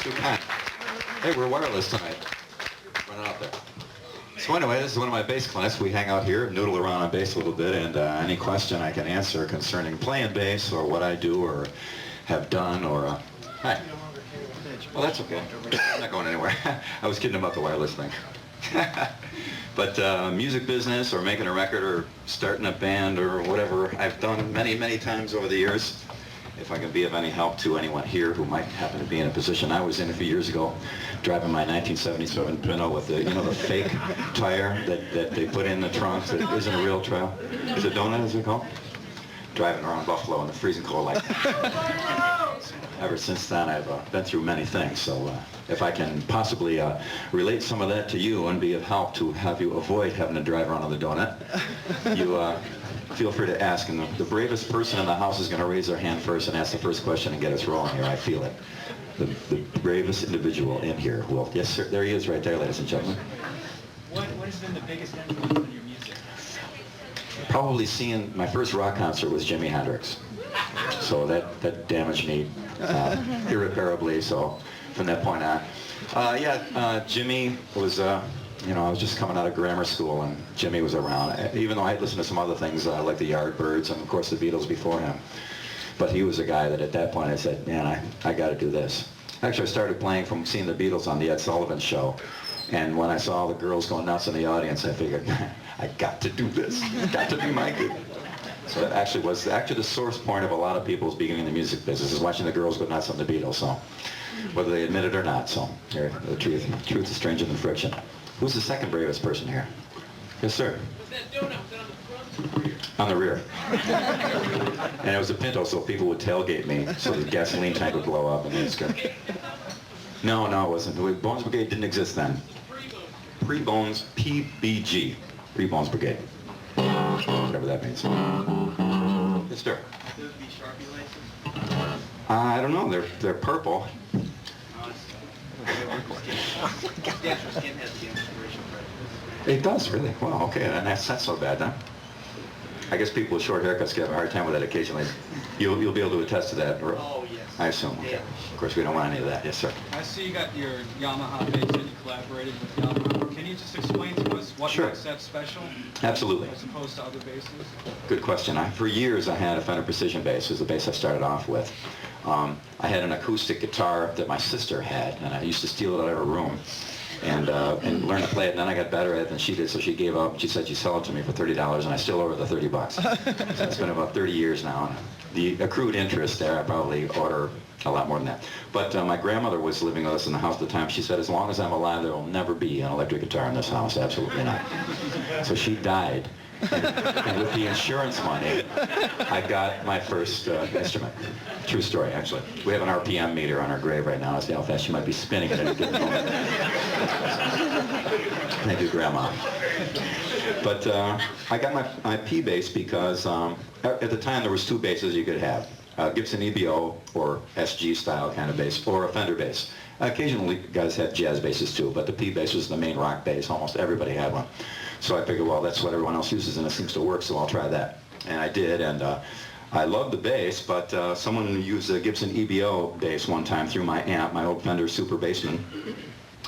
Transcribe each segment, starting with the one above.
Too kind. Hey, we're wireless tonight. Running out there. So anyway, this is one of my bass clinics. We hang out here, noodle around on bass a little bit, and any question I can answer concerning playing bass or what I do or have done or... Hi. Well, that's okay. I'm not going anywhere. I was kidding about the wireless thing. But music business or making a record or starting a band or whatever, I've done many, many times over the years. If I can be of any help to anyone here who might happen to be in a position I was in a few years ago, driving my 1977 Pinto with the, you know, the fake tire that they put in the trunk that isn't a real trail. Is it donut, as we call it? Driving around Buffalo in the freezing cold like that. Ever since then, I've been through many things, so if I can possibly relate some of that to you and be of help to have you avoid having to drive around on the donut, you feel free to ask, and the bravest person in the house is going to raise their hand first and ask the first question and get us rolling here. I feel it. The bravest individual in here will. Yes, sir. There he is right there, ladies and gentlemen. What has been the biggest influence on your music? Probably seeing my first rock concert was Jimi Hendrix. So that damaged me irreparably, so from that point on. Jimmy was, you know, I was just coming out of grammar school and Jimmy was around, even though I had listened to some other things like the Yardbirds and of course the Beatles before him. But he was a guy that at that point I said, man, I got to do this. Actually, I started playing from seeing the Beatles on the Ed Sullivan Show. And when I saw all the girls going nuts in the audience, I figured, I got to do this. Got to be my kid. So that actually was the source point of a lot of people's beginning in the music business is watching the girls go nuts on the Beatles. So whether they admit it or not, so here, the truth is stranger than friction. Who's the second bravest person here? Yes, sir. Was that donut? Was that On the rear. And it was a Pinto, so people would tailgate me, so the gasoline tank would blow up and then it's good. No, it wasn't. The Bones Brigade didn't exist then. Pre-Bones, PBG. Pre-Bones Brigade. Whatever that means. Yes, sir. I don't know. They're purple. It does, really? Well, okay, and that's not so bad, then. I guess people with short haircuts have a hard time with that occasionally. You'll be able to attest to that, or Oh, yes. I assume. Okay. Yeah. Of course, we don't want any of that. Yes, sir. I see you got your Yamaha bass and you collaborated with Yamaha. Can you just explain to us what Sure. makes that special? Absolutely. As opposed to other basses? Good question. For years, I had a Fender Precision bass. It was the bass I started off with. I had an acoustic guitar that my sister had, and I used to steal it out of her room and learn to play it. And then I got better at it than she did, so she gave up. She said she'd sell it to me for $30, and I still owe her the $30. So it's been about 30 years now. And the accrued interest there, I probably owe her a lot more than that. But my grandmother was living with us in the house at the time. She said, as long as I'm alive, there will never be an electric guitar in this house. Absolutely not. So she died. And with the insurance money, I got my first instrument. True story, actually. We have an RPM meter on our grave right now. I see how fast she might be spinning at any given moment. Thank you, Grandma. But I got my P bass because at the time there was two basses you could have. Gibson EBO or SG style kind of bass, or a Fender bass. Occasionally guys had jazz basses too, but the P bass was the main rock bass. Almost everybody had one. So I figured, well, that's what everyone else uses and it seems to work, so I'll try that. And I did, and I loved the bass, but someone used a Gibson EBO bass one time through my amp, my old Fender Super Bassman,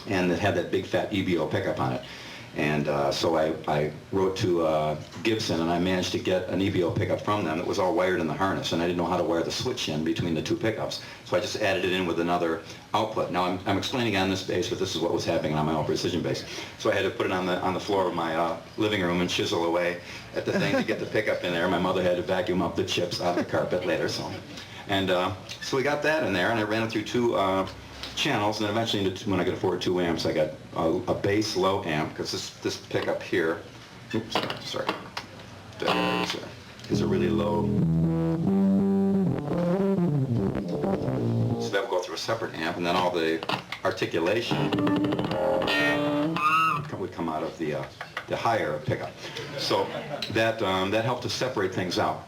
and it had that big fat EBO pickup on it. And so I wrote to Gibson, and I managed to get an EBO pickup from them that was all wired in the harness, and I didn't know how to wire the switch in between the two pickups. So I just added it in with another output. Now I'm explaining on this bass, but this is what was happening on my old Precision bass. So I had to put it on the floor of my living room and chisel away at the thing to get the pickup in there. My mother had to vacuum up the chips out of the carpet later. So we got that in there, and I ran it through two channels, and eventually when I could afford 2 amps, I got a bass low amp, because this pickup here, oops, sorry, is a really low. So that would go through a separate amp, and then all the articulation would come out of the higher pickup. So that helped to separate things out.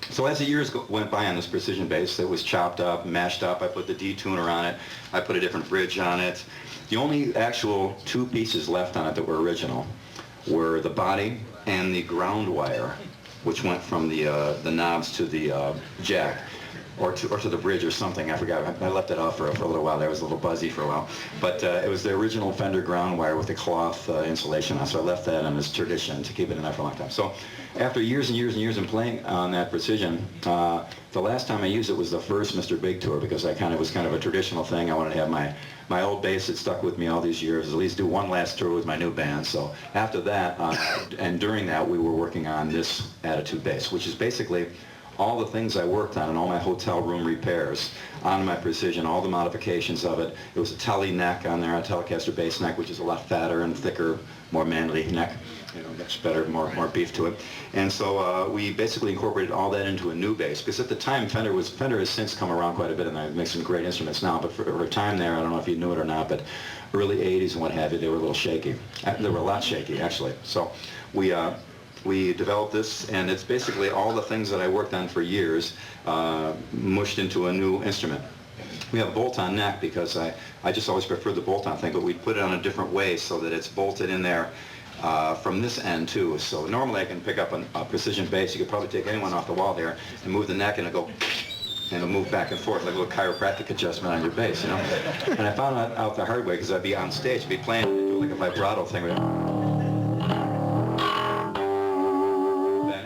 So as the years went by on this Precision bass, it was chopped up, mashed up. I put the D-tuner on it. I put a different bridge on it. The only actual two pieces left on it that were original were the body and the ground wire, which went from the knobs to the jack. or to the bridge or something. I forgot. I left it off for a little while. There was a little buzzy for a while. But it was the original Fender ground wire with the cloth insulation on, so I left that on as tradition to keep it in there for a long time. So after years and years and years of playing on that Precision, the last time I used it was the first Mr. Big tour, because I was kind of a traditional thing. I wanted to have my old bass that stuck with me all these years, at least do one last tour with my new band. So after that, and during that, we were working on this Attitude bass, which is basically all the things I worked on and all my hotel room repairs on my Precision, all the modifications of it. It was a Tele neck on there, a Telecaster bass neck, which is a lot fatter and thicker, more manly neck, much better, more beef to it. And so we basically incorporated all that into a new bass, because at the time Fender has since come around quite a bit, and they make some great instruments now, but for a time there, I don't know if you knew it or not, but early 80s and what have you, they were a little shaky. They were a lot shaky, actually. So we developed this, and it's basically all the things that I worked on for years mushed into a new instrument. We have a bolt-on neck because I just always preferred the bolt-on thing, but we put it on a different way so that it's bolted in there from this end too. So normally I can pick up a Precision bass. You could probably take anyone off the wall there and move the neck, and it'll move back and forth like a little chiropractic adjustment on your bass, And I found out the hard way, because I'd be on stage, I'd be playing, do like a vibrato thing.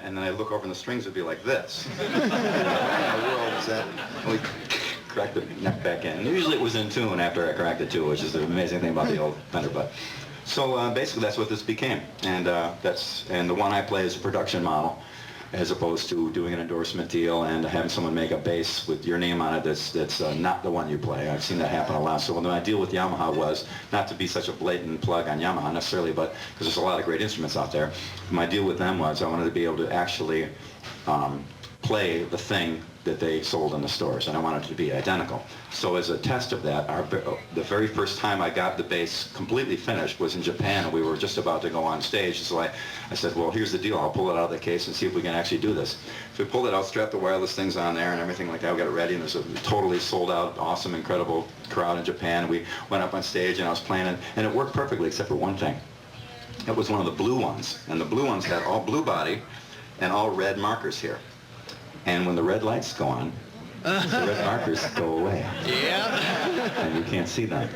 And then I look over and the strings would be like this. What in the world is that? And we cracked the neck back in. And usually it was in tune after I cracked it too, which is the amazing thing about the old Fender. But so basically that's what this became. And the one I play is a production model, as opposed to doing an endorsement deal and having someone make a bass with your name on it that's not the one you play. I've seen that happen a lot. So my deal with Yamaha was not to be such a blatant plug on Yamaha necessarily, but because there's a lot of great instruments out there. My deal with them was I wanted to be able to actually play the thing that they sold in the stores, and I wanted it to be identical. So as a test of that, the very first time I got the bass completely finished was in Japan, and we were just about to go on stage. So I said, well, here's the deal. I'll pull it out of the case and see if we can actually do this. So we pulled it out, strapped the wireless things on there and everything like that. We got it ready, and there's a totally sold out, awesome, incredible crowd in Japan. We went up on stage, and I was playing it, and it worked perfectly except for one thing. It was one of the blue ones, and the blue ones had all blue body and all red markers here. And when the red lights go on, the red markers go away. Yeah. And you can't see them.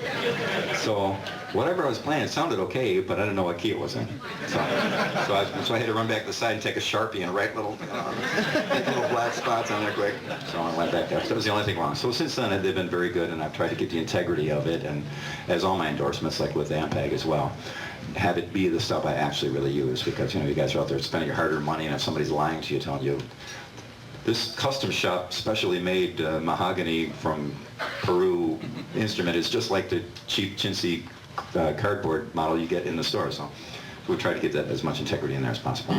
So whatever I was playing, it sounded okay, but I didn't know what key it was in. So I had to run back to the side and take a Sharpie and write little black spots on there quick. So I went back there. So that was the only thing wrong. So since then, they've been very good, and I've tried to get the integrity of it, and as all my endorsements, like with Ampeg as well, have it be the stuff I actually really use, because you guys are out there spending your hard-earned money, and if somebody's lying to you, telling you, this custom shop, specially made mahogany from Peru instrument is just like the cheap chintzy cardboard model you get in the store. So we try to get that as much integrity in there as possible.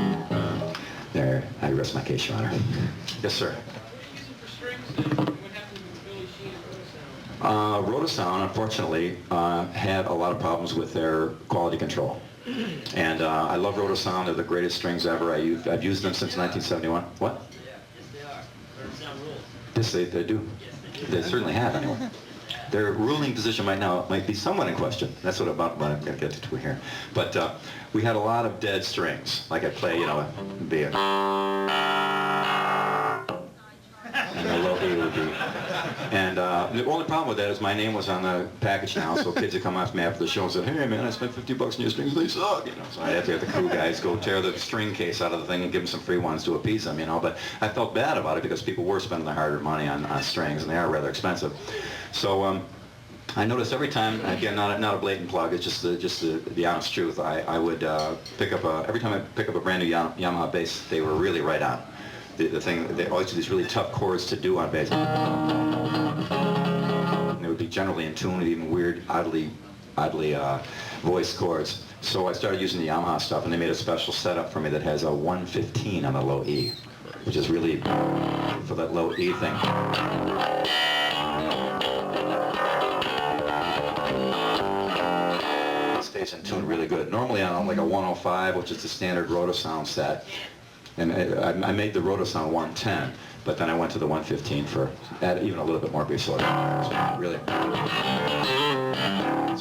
There, I rest my case, Your Honor. Yes, sir. What happened with Billy Sheehan Rotosound? Rotosound, unfortunately, had a lot of problems with their quality control. And I love Rotosound. They're the greatest strings ever. I've used them since 1971. What? Yes, they do. They certainly have, anyway. Their ruling position right now might be somewhat in question. That's what I'm going to get to here. But we had a lot of dead strings. Like I play, be a... and the low E would be. And the only problem with that is my name was on the package now, so kids would come after me after the show and say, hey man, I spent $50 on your strings, they suck, So I had to have the crew guys go tear the string case out of the thing and give them some free ones to appease them, But I felt bad about it because people were spending their hard-earned money on strings, and they are rather expensive. So I noticed every time, again, not a blatant plug, it's just the honest truth. I would pick up every time I pick up a brand new Yamaha bass, they were really right on. The thing, they always do these really tough chords to do on bass. And they would be generally in tune with even weird, oddly voiced chords. So I started using the Yamaha stuff, and they made a special setup for me that has a 115 on the low E, which is really for that low E thing. It stays in tune really good. Normally on like a 105, which is the standard Rotosound set. And I made the Rotosound 110, but then I went to the 115 for even a little bit more beef. So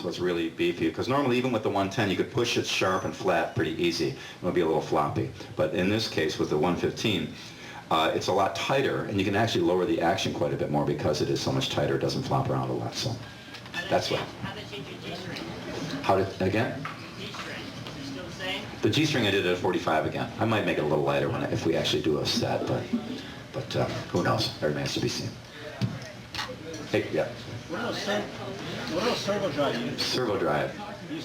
it's really beefy. Because normally, even with the 110, you could push it sharp and flat pretty easy. It would be a little floppy. But in this case, with the 115, It's a lot tighter, and you can actually lower the action quite a bit more because it is so much tighter. It doesn't flop around a lot. So that's what. How did they change your G-string? How did again? G-string. Is it still the same? The G-string I did at 45 again. I might make it a little lighter if we actually do a set, but who knows? That remains to be seen. Hey, yeah. What else servo drive you use? Servo drive.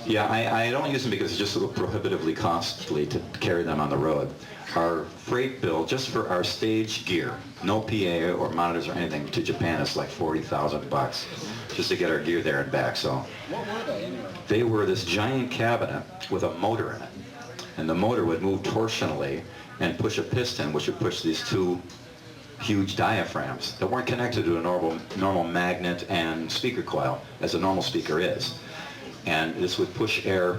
Yeah, I don't use them because it's just so prohibitively costly to carry them on the road. Our freight bill, just for our stage gear, no PA or monitors or anything, to Japan is like 40,000 bucks just to get our gear there and back. So What were they anyway? they were this giant cabinet with a motor in it, and the motor would move torsionally and push a piston, which would push these two huge diaphragms that weren't connected to a normal magnet and speaker coil, as a normal speaker is. And this would push air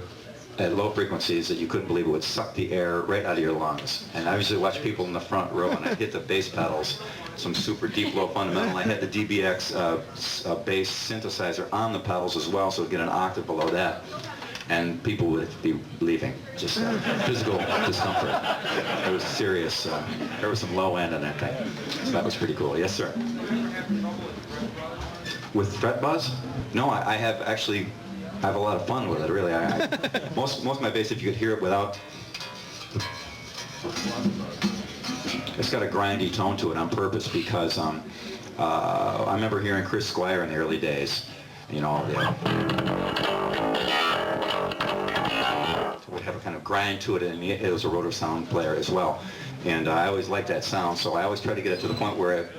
at low frequencies that you couldn't believe. It would suck the air right out of your lungs. And I usually watch people in the front row, and I'd hit the bass pedals, some super deep low fundamental. I had the DBX bass synthesizer on the pedals as well, so it'd get an octave below that. And people would be leaving, just physical discomfort. It was serious. There was some low end on that thing. So that was pretty cool. Yes, sir. With fret buzz? No, I have actually, I have a lot of fun with it, really. Most of my bass, if you could hear it without, it's got a grindy tone to it on purpose because I remember hearing Chris Squire in the early days, you know, would have a kind of grind to it, and it was a rotor sound player as well. And I always liked that sound, so I always try to get it to the point where it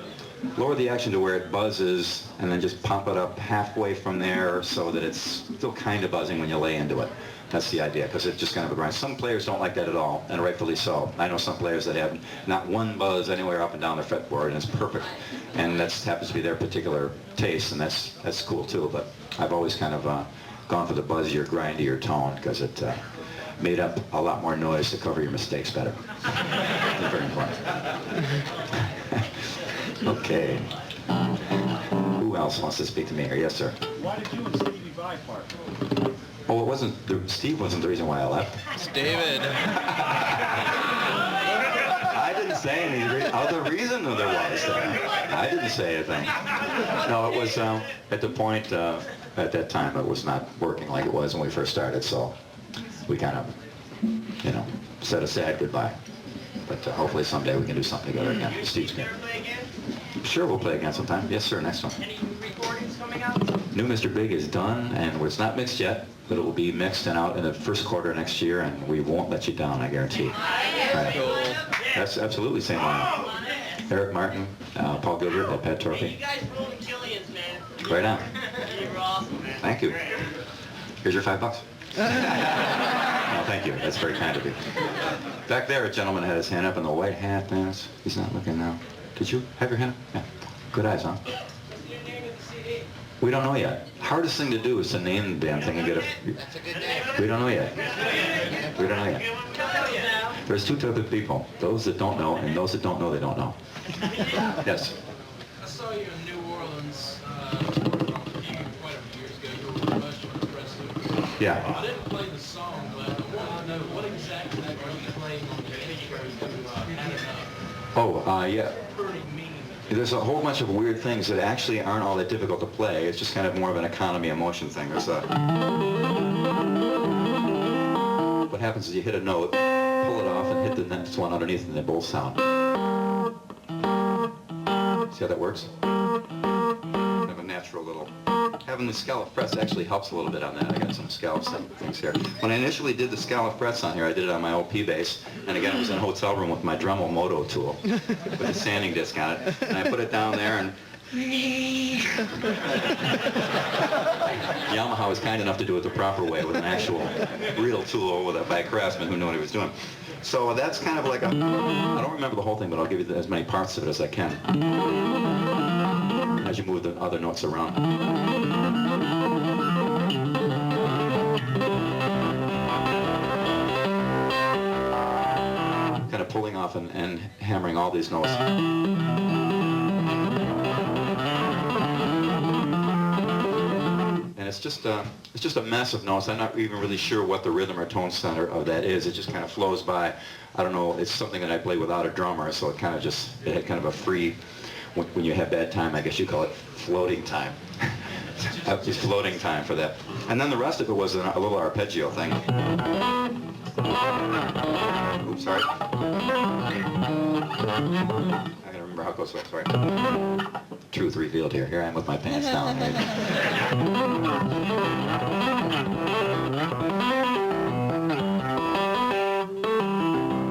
lower the action to where it buzzes, and then just pump it up halfway from there so that it's still kind of buzzing when you lay into it. That's the idea, because it's just kind of a grind. Some players don't like that at all, and rightfully so. I know some players that have not one buzz anywhere up and down their fretboard, and it's perfect. And that happens to be their particular taste, and that's cool too. But I've always kind of gone for the buzzier, grindier tone, because it made up a lot more noise to cover your mistakes better. It's very important. Okay. Who else wants to speak to me here? Yes, sir. Why did you and Stevie Vai part? Oh, it wasn't. Steve wasn't the reason why I left. It's David. I didn't say any other reason there was. I didn't say anything. No, it was at the point at that time it was not working like it was when we first started. So we kind of, you know, said a sad goodbye. But hopefully someday we can do something together again. Steve's good. Play again? Sure, we'll play again sometime. Yes, sir. Next one. Any recordings coming out? New Mr. Big is done, and it's not mixed yet, but it will be mixed and out in the first quarter next year, and we won't let you down, I guarantee. Right. That's absolutely same lineup. Eric Martin, Paul Gilbert, and Pat Torpey. You guys roll the Killians, man. Right on. You were awesome, man. Thank you. Here's your $5. No, thank you. That's very kind of you. Back there, a gentleman had his hand up in the white hat, man. He's not looking now. Did you have your hand up? Yeah. Good eyes, huh? What's your name of the CD? We don't know yet. Hardest thing to do is to name the damn thing and get a... That's a good name. We don't know yet. We don't know yet. There's two types of people. Those that don't know, and those that don't know they don't know. Yes. I saw you in New Orleans quite a few years ago. You were professional wrestler. Yeah. I didn't play the song, but I wanted to know what exactly are you playing on the intro to Canada? Oh, yeah. Pretty mean. There's a whole bunch of weird things that actually aren't all that difficult to play. It's just kind of more of an economy emotion thing. There's a... What happens is you hit a note, pull it off, and hit the next one underneath, and they both sound. See how that works? Kind of a natural little... Having the scallop frets actually helps a little bit on that. I got some scallop things here. When I initially did the scallop frets on here, I did it on my OP bass, and again, it was in a hotel room with my Dremel Moto tool with a sanding disc on it, and I put it down there, and Yamaha was kind enough to do it the proper way with an actual real tool by a craftsman who knew what he was doing. So that's kind of like a... I don't remember the whole thing, but I'll give you as many parts of it as I can as you move the other notes around. Kind of pulling off and hammering all these notes. And it's just a mess of notes. I'm not even really sure what the rhythm or tone center of that is. It just kind of flows by. I don't know. It's something that I play without a drummer, so it kind of it had kind of a free. When you have bad time, I guess you call it floating time. Just floating time for that. And then the rest of it was a little arpeggio thing. Oops, sorry. I gotta remember how it goes. Sorry. Truth revealed here. Here I am with my pants down.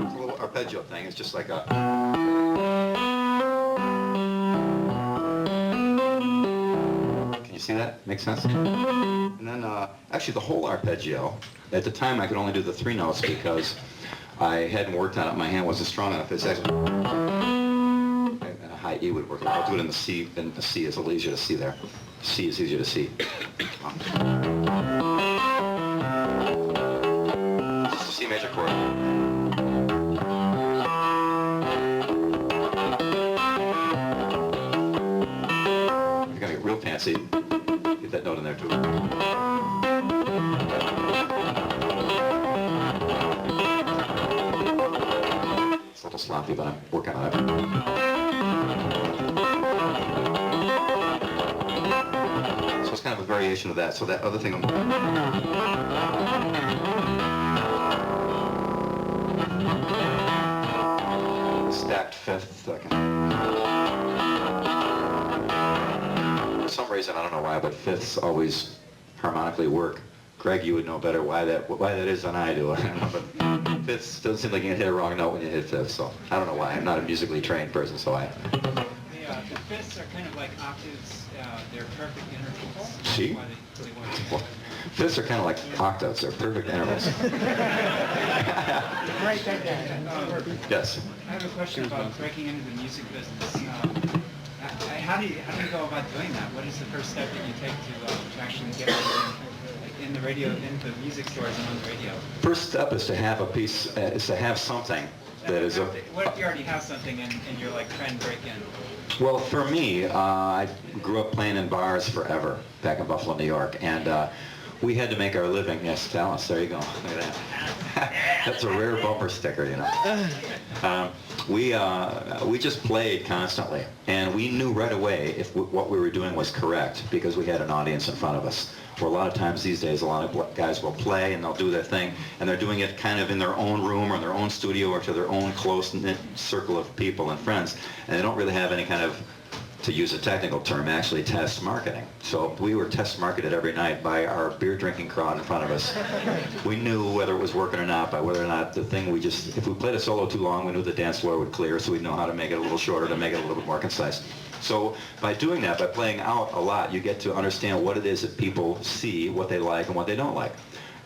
It's a little arpeggio thing. It's just like a... Can you see that? Makes sense? And then, actually the whole arpeggio, at the time I could only do the 3 notes because I hadn't worked on it. My hand wasn't strong enough. It's actually... A high E would work. I'll do it in the C, and the C is a little easier to see there. C is easier to see. Just a C major chord. You're gonna get real fancy. Get that note in there too. It's a little sloppy, but I'm working on it. So it's kind of a variation of that. So that other thing. Stacked 5th. For some reason, I don't know why, but 5ths always harmonically work. Greg, you would know better why that is than I do. I don't know, but 5ths doesn't seem like you can hit a wrong note when you hit 5th. So I don't know why. I'm not a musically trained person, so I. The fifths are kind of like octaves. They're perfect intervals. See? Well, 5ths are kind of like octaves. They're perfect intervals. Write that down. Yes. I have a question about breaking into the music business. How do you go about doing that? What is the first step that you take to actually get in the radio, in the music stores and on the radio? First step is to have a piece, is to have something that is a... What if you already have something and you're like trying to break in? Well, for me, I grew up playing in bars forever back in Buffalo, New York, and we had to make our living. Yes, Dallas, there you go. Look at that. That's a rare bumper sticker, you know. We just played constantly, and we knew right away if what we were doing was correct because we had an audience in front of us. Where a lot of times these days, a lot of guys will play and they'll do their thing, and they're doing it kind of in their own room or in their own studio or to their own close-knit circle of people and friends, and they don't really have any kind of, to use a technical term, actually test marketing. So we were test marketed every night by our beer drinking crowd in front of us. We knew whether it was working or not by whether or not the thing if we played a solo too long, we knew the dance floor would clear, so we'd know how to make it a little shorter to make it a little bit more concise. So by doing that, by playing out a lot, you get to understand what it is that people see, what they like and what they don't like.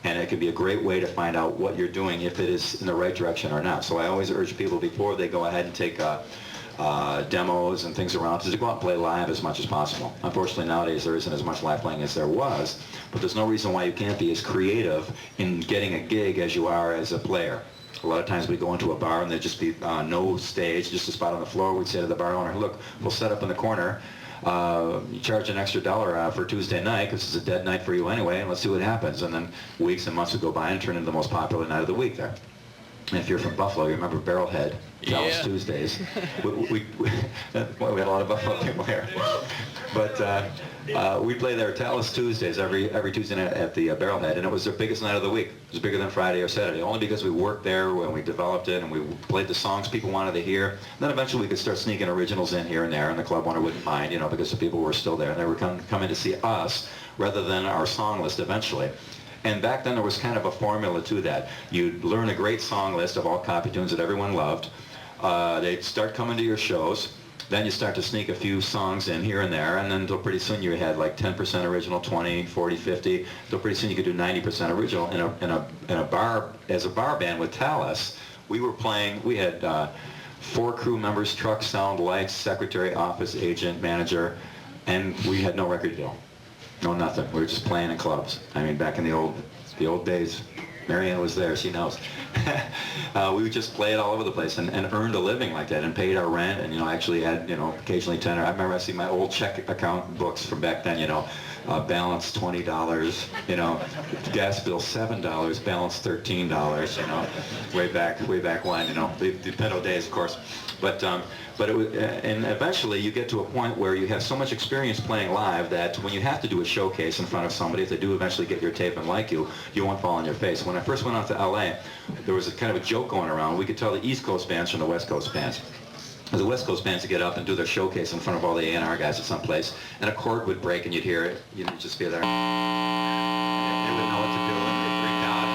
And it can be a great way to find out what you're doing, if it is in the right direction or not. So I always urge people before they go ahead and take demos and things around to go out and play live as much as possible. Unfortunately, nowadays there isn't as much live playing as there was, but there's no reason why you can't be as creative in getting a gig as you are as a player. A lot of times we go into a bar and there'd just be no stage, just a spot on the floor. We'd say to the bar owner, look, we'll set up in the corner. You charge an extra $1 for Tuesday night because it's a dead night for you anyway, and let's see what happens. And then weeks and months would go by and turn into the most popular night of the week there. And if you're from Buffalo, you remember Barrelhead, Dallas Tuesdays. We had a lot of Buffalo people here. But we play there Dallas Tuesdays every Tuesday night at the Barrelhead, and it was their biggest night of the week. It was bigger than Friday or Saturday, only because we worked there when we developed it and we played the songs people wanted to hear. And then eventually we could start sneaking originals in here and there, and the club owner wouldn't mind, you know, because the people were still there and they were coming to see us rather than our song list eventually. And back then there was kind of a formula to that. You'd learn a great song list of all copy tunes that everyone loved. They'd start coming to your shows. Then you start to sneak a few songs in here and there, and then until pretty soon you had like 10% original, 20, 40, 50. Until pretty soon you could do 90% original in a bar. As a bar band with Talus, we were playing. We had 4 crew members: truck, sound, lights, secretary, office, agent, manager, and we had no record deal. No, nothing. We were just playing in clubs. I mean, back in the old days, Marianne was there, she knows. We would just play it all over the place and earned a living like that and paid our rent and, actually had, occasionally 10. I remember I see my old check account books from back then, balance $20, gas bill $7, balance $13, way back when, the pedo days, of course. But it was, and eventually you get to a point where you have so much experience playing live that when you have to do a showcase in front of somebody, if they do eventually get your tape and like you won't fall on your face. When I first went out to LA, there was a kind of a joke going around. We could tell the East Coast bands from the West Coast bands. The West Coast bands would get up and do their showcase in front of all the A&R guys at some place, and a chord would break and you'd hear it. You'd just be there. They wouldn't know what to do, and they'd freak out.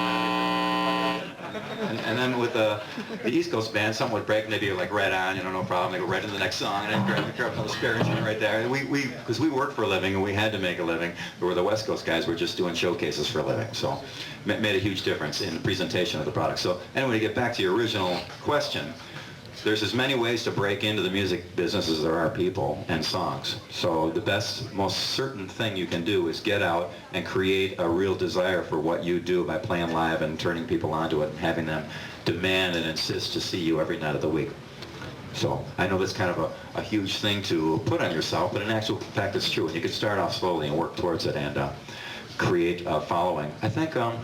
And then with the East Coast band, something would break and they'd be like right on, no problem. They go right into the next song and then grab another spare instrument right there. And because we worked for a living and we had to make a living, where the West Coast guys were just doing showcases for a living. So it made a huge difference in the presentation of the product. So anyway, to get back to your original question, there's as many ways to break into the music business as there are people and songs. So the best, most certain thing you can do is get out and create a real desire for what you do by playing live and turning people onto it and having them demand and insist to see you every night of the week. So I know that's kind of a huge thing to put on yourself, but in actual fact it's true. And you can start off slowly and work towards it and create a following. I think Hootie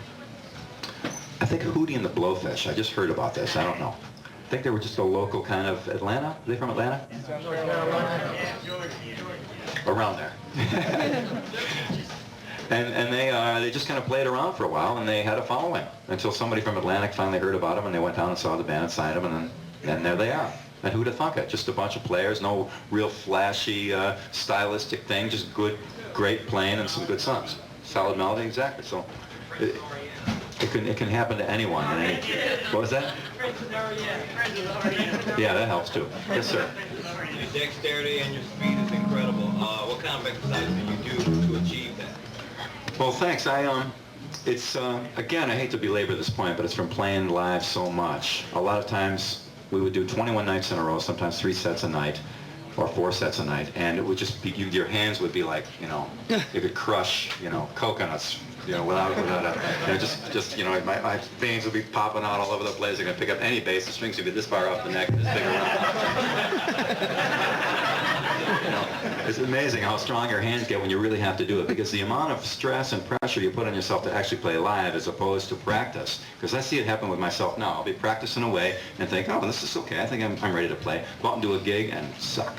and the Blowfish, I just heard about this, I don't know. I think they were just a local kind of Atlanta. Are they from Atlanta? Around there. and they just kind of played around for a while, and they had a following until somebody from Atlantic finally heard about them, and they went down and saw the band and signed them, and there they are. And who'd have thunk it? Just a bunch of players, no real flashy stylistic thing, just good, great playing and some good songs. Solid melody, exactly. So it can happen to anyone. What was that? Yeah, that helps too. Yes, sir. Your dexterity and your speed is incredible. What kind of exercise do you do to achieve that? Well, thanks. It's again, I hate to belabor this point, but it's from playing live so much. A lot of times we would do 21 nights in a row, sometimes 3 sets a night, or 4 sets a night, and it would just be, your hands would be like, you could crush, coconuts. Without my veins would be popping out all over the place. They're going to pick up any bass. The strings would be this far off the neck, this big around. It's amazing how strong your hands get when you really have to do it, because the amount of stress and pressure you put on yourself to actually play live as opposed to practice. Because I see it happen with myself now. I'll be practicing away and think, oh, this is okay. I think I'm ready to play. Go out and do a gig and suck.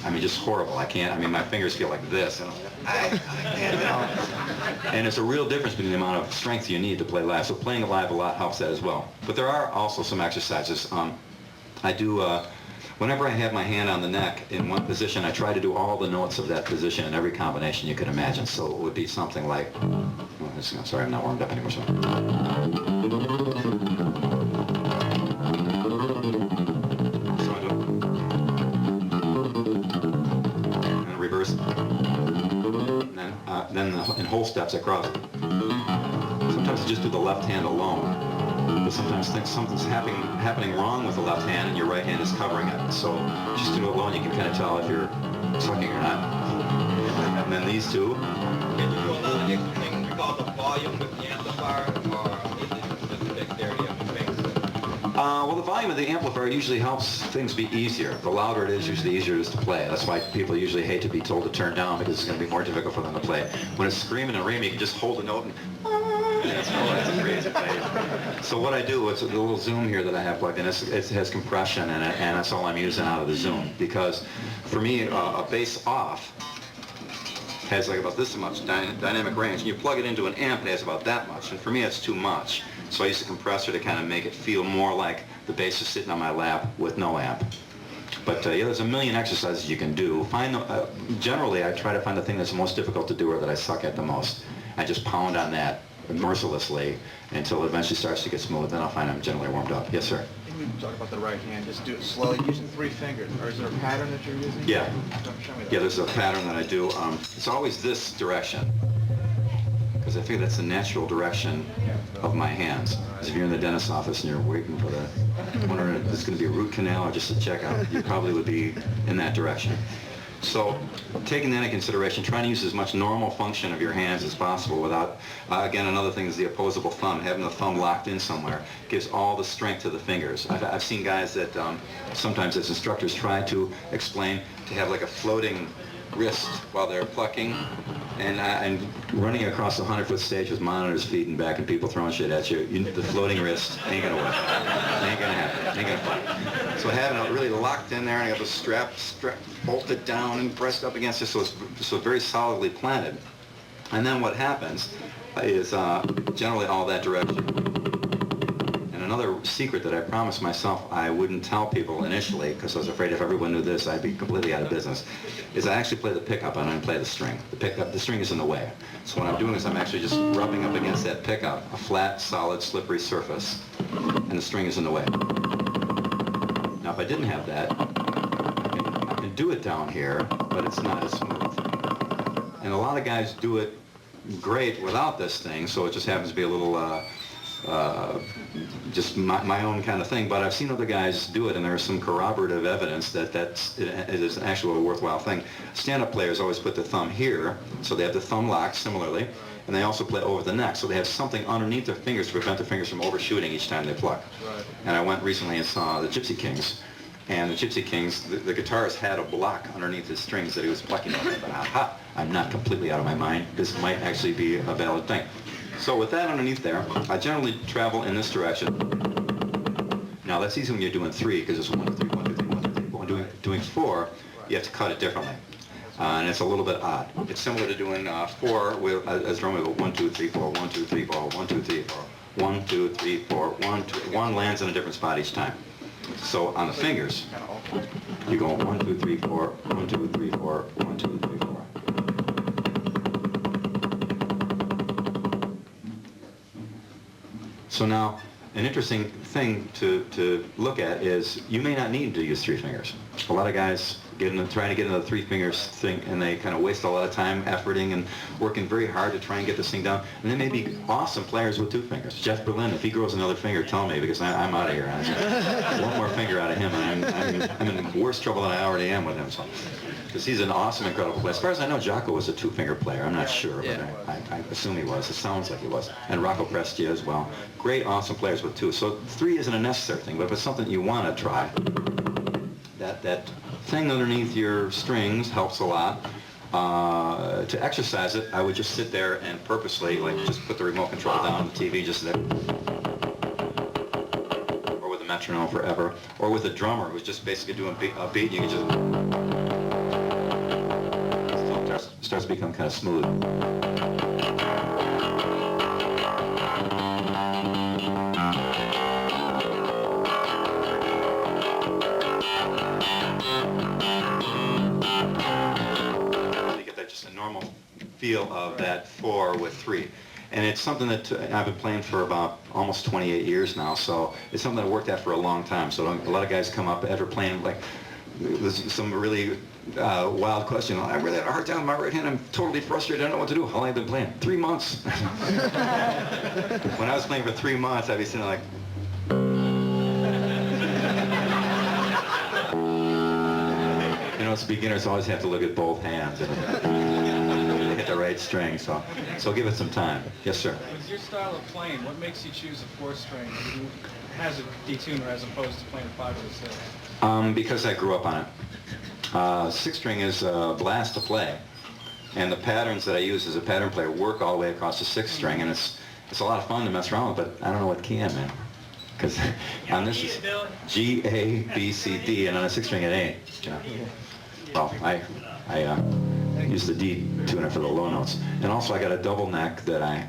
I mean, just horrible. I can't. I mean, my fingers feel like this, and I can't. And it's a real difference between the amount of strength you need to play live. So playing live a lot helps that as well. But there are also some exercises. I do, whenever I have my hand on the neck in one position, I try to do all the notes of that position in every combination you can imagine. So it would be something like, sorry, I'm not warmed up anymore. Reverse, and then in whole steps across. Sometimes you just do the left hand alone, but sometimes something's happening wrong with the left hand and your right hand is covering it. So just do it alone, you can kind of tell if you're sucking or not. And then these two. Can you do another extra thing because of volume with the amplifier, or is it just the dexterity of the fingers? Well, the volume of the amplifier usually helps things be easier. The louder it is, usually the easier it is to play. That's why people usually hate to be told to turn down, because it's going to be more difficult for them to play. When it's screaming and ringing, you can just hold a note and that's a breeze to play. So what I do, it's a little zoom here that I have plugged in. It has compression in it, and that's all I'm using out of the zoom. Because for me, a bass off has like about this much dynamic range, and you plug it into an amp and it has about that much, and for me it's too much. So I use a compressor to kind of make it feel more like the bass is sitting on my lap with no amp. But yeah, there's a million exercises you can do. Generally, I try to find the thing that's most difficult to do or that I suck at the most. I just pound on that mercilessly until it eventually starts to get smooth, then I'll find I'm generally warmed up. Yes, sir? We talk about the right hand, just do it slowly, using 3 fingers. Or is there a pattern that you're using? Yeah. Show me that. Yeah, there's a pattern that I do. It's always this direction, because I figure that's the natural direction of my hands. Because if you're in the dentist's office and you're waiting for wondering if it's going to be a root canal or just a checkup, you probably would be in that direction. So taking that into consideration, trying to use as much normal function of your hands as possible without, again, another thing is the opposable thumb. Having the thumb locked in somewhere gives all the strength to the fingers. I've seen guys that sometimes as instructors try to explain to have like a floating wrist while they're plucking and running across the 100-foot stage with monitors feeding back and people throwing shit at you. The floating wrist ain't gonna work. Ain't gonna happen. Ain't gonna fly. So having it really locked in there and I got the strap bolted down and pressed up against it so it's very solidly planted. And then what happens is generally all that direction. Another secret that I promised myself I wouldn't tell people initially, because I was afraid if everyone knew this, I'd be completely out of business, is I actually play the pickup and I don't play the string. The string is in the way. So what I'm doing is I'm actually just rubbing up against that pickup, a flat, solid, slippery surface, and the string is in the way. Now if I didn't have that, I can do it down here, but it's not as smooth. And a lot of guys do it great without this thing, so it just happens to be a little just my own kind of thing, but I've seen other guys do it, and there's some corroborative evidence that it is actually a worthwhile thing. Stand-up players always put the thumb here, so they have the thumb locked similarly, and they also play over the neck, so they have something underneath their fingers to prevent their fingers from overshooting each time they pluck. Right. And I went recently and saw the Gypsy Kings, and the Gypsy Kings, the guitarist had a block underneath his strings that he was plucking on. But aha, I'm not completely out of my mind. This might actually be a valid thing. So with that underneath there, I generally travel in this direction. Now that's easy when you're doing 3, because it's 1, 2, 3, 1, 2, 3, 1, 2, 3. But when doing 4, you have to cut it differently. And it's a little bit odd. It's similar to doing 4 with, as drum, we go 1, 2, 3, 4, 1, 2, 3, 4, 1, 2, 3, 4, 1, 2, 3, 4, 1, 2, 1 lands in a different spot each time. So on the fingers, you go 1, 2, 3, 4, 1, 2, 3, 4, 1, 2, 3, 4. So now, an interesting thing to look at is you may not need to use 3 fingers. A lot of guys trying to get into the 3 fingers thing, and they kind of waste a lot of time efforting and working very hard to try and get this thing down. And they may be awesome players with 2 fingers. Jeff Berlin, if he grows another finger, tell me, because I'm out of here. One more finger out of him, and I'm in worse trouble than I already am with him. So, because he's an awesome, incredible player. As far as I know, Jocko was a 2-finger player. I'm not sure, but I assume he was. It sounds like he was. And Rocco Prestia as well. Great, awesome players with 2. So 3 isn't a necessary thing, but if it's something you want to try, that thing underneath your strings helps a lot. To exercise it, I would just sit there and purposely, like, just put the remote control down on the TV, just there. Or with a metronome forever. Or with a drummer who's just basically doing a beat, you can just... starts to become kind of smooth. You get that just a normal feel of that 4 with 3. And it's something that I've been playing for about almost 28 years now, so it's something that I worked at for a long time. So a lot of guys come up after playing, like, there's some really wild question. I really had a hard time with my right hand. I'm totally frustrated. I don't know what to do. How long have I been playing? 3 months. When I was playing for 3 months, I'd be sitting like... You know, as beginners always have to look at both hands and hit the right string. So give it some time. Yes, sir. With your style of playing, what makes you choose a 4-string who has a detuner as opposed to playing a 5 or 6? Because I grew up on it. 6-string is a blast to play, and the patterns that I use as a pattern player work all the way across the 6-string, and it's a lot of fun to mess around with, but I don't know what key I'm in, because on this is G, A, B, C, D, and on a 6-string it ain't. Well, I use the D tuner for the low notes, and also I got a double neck that I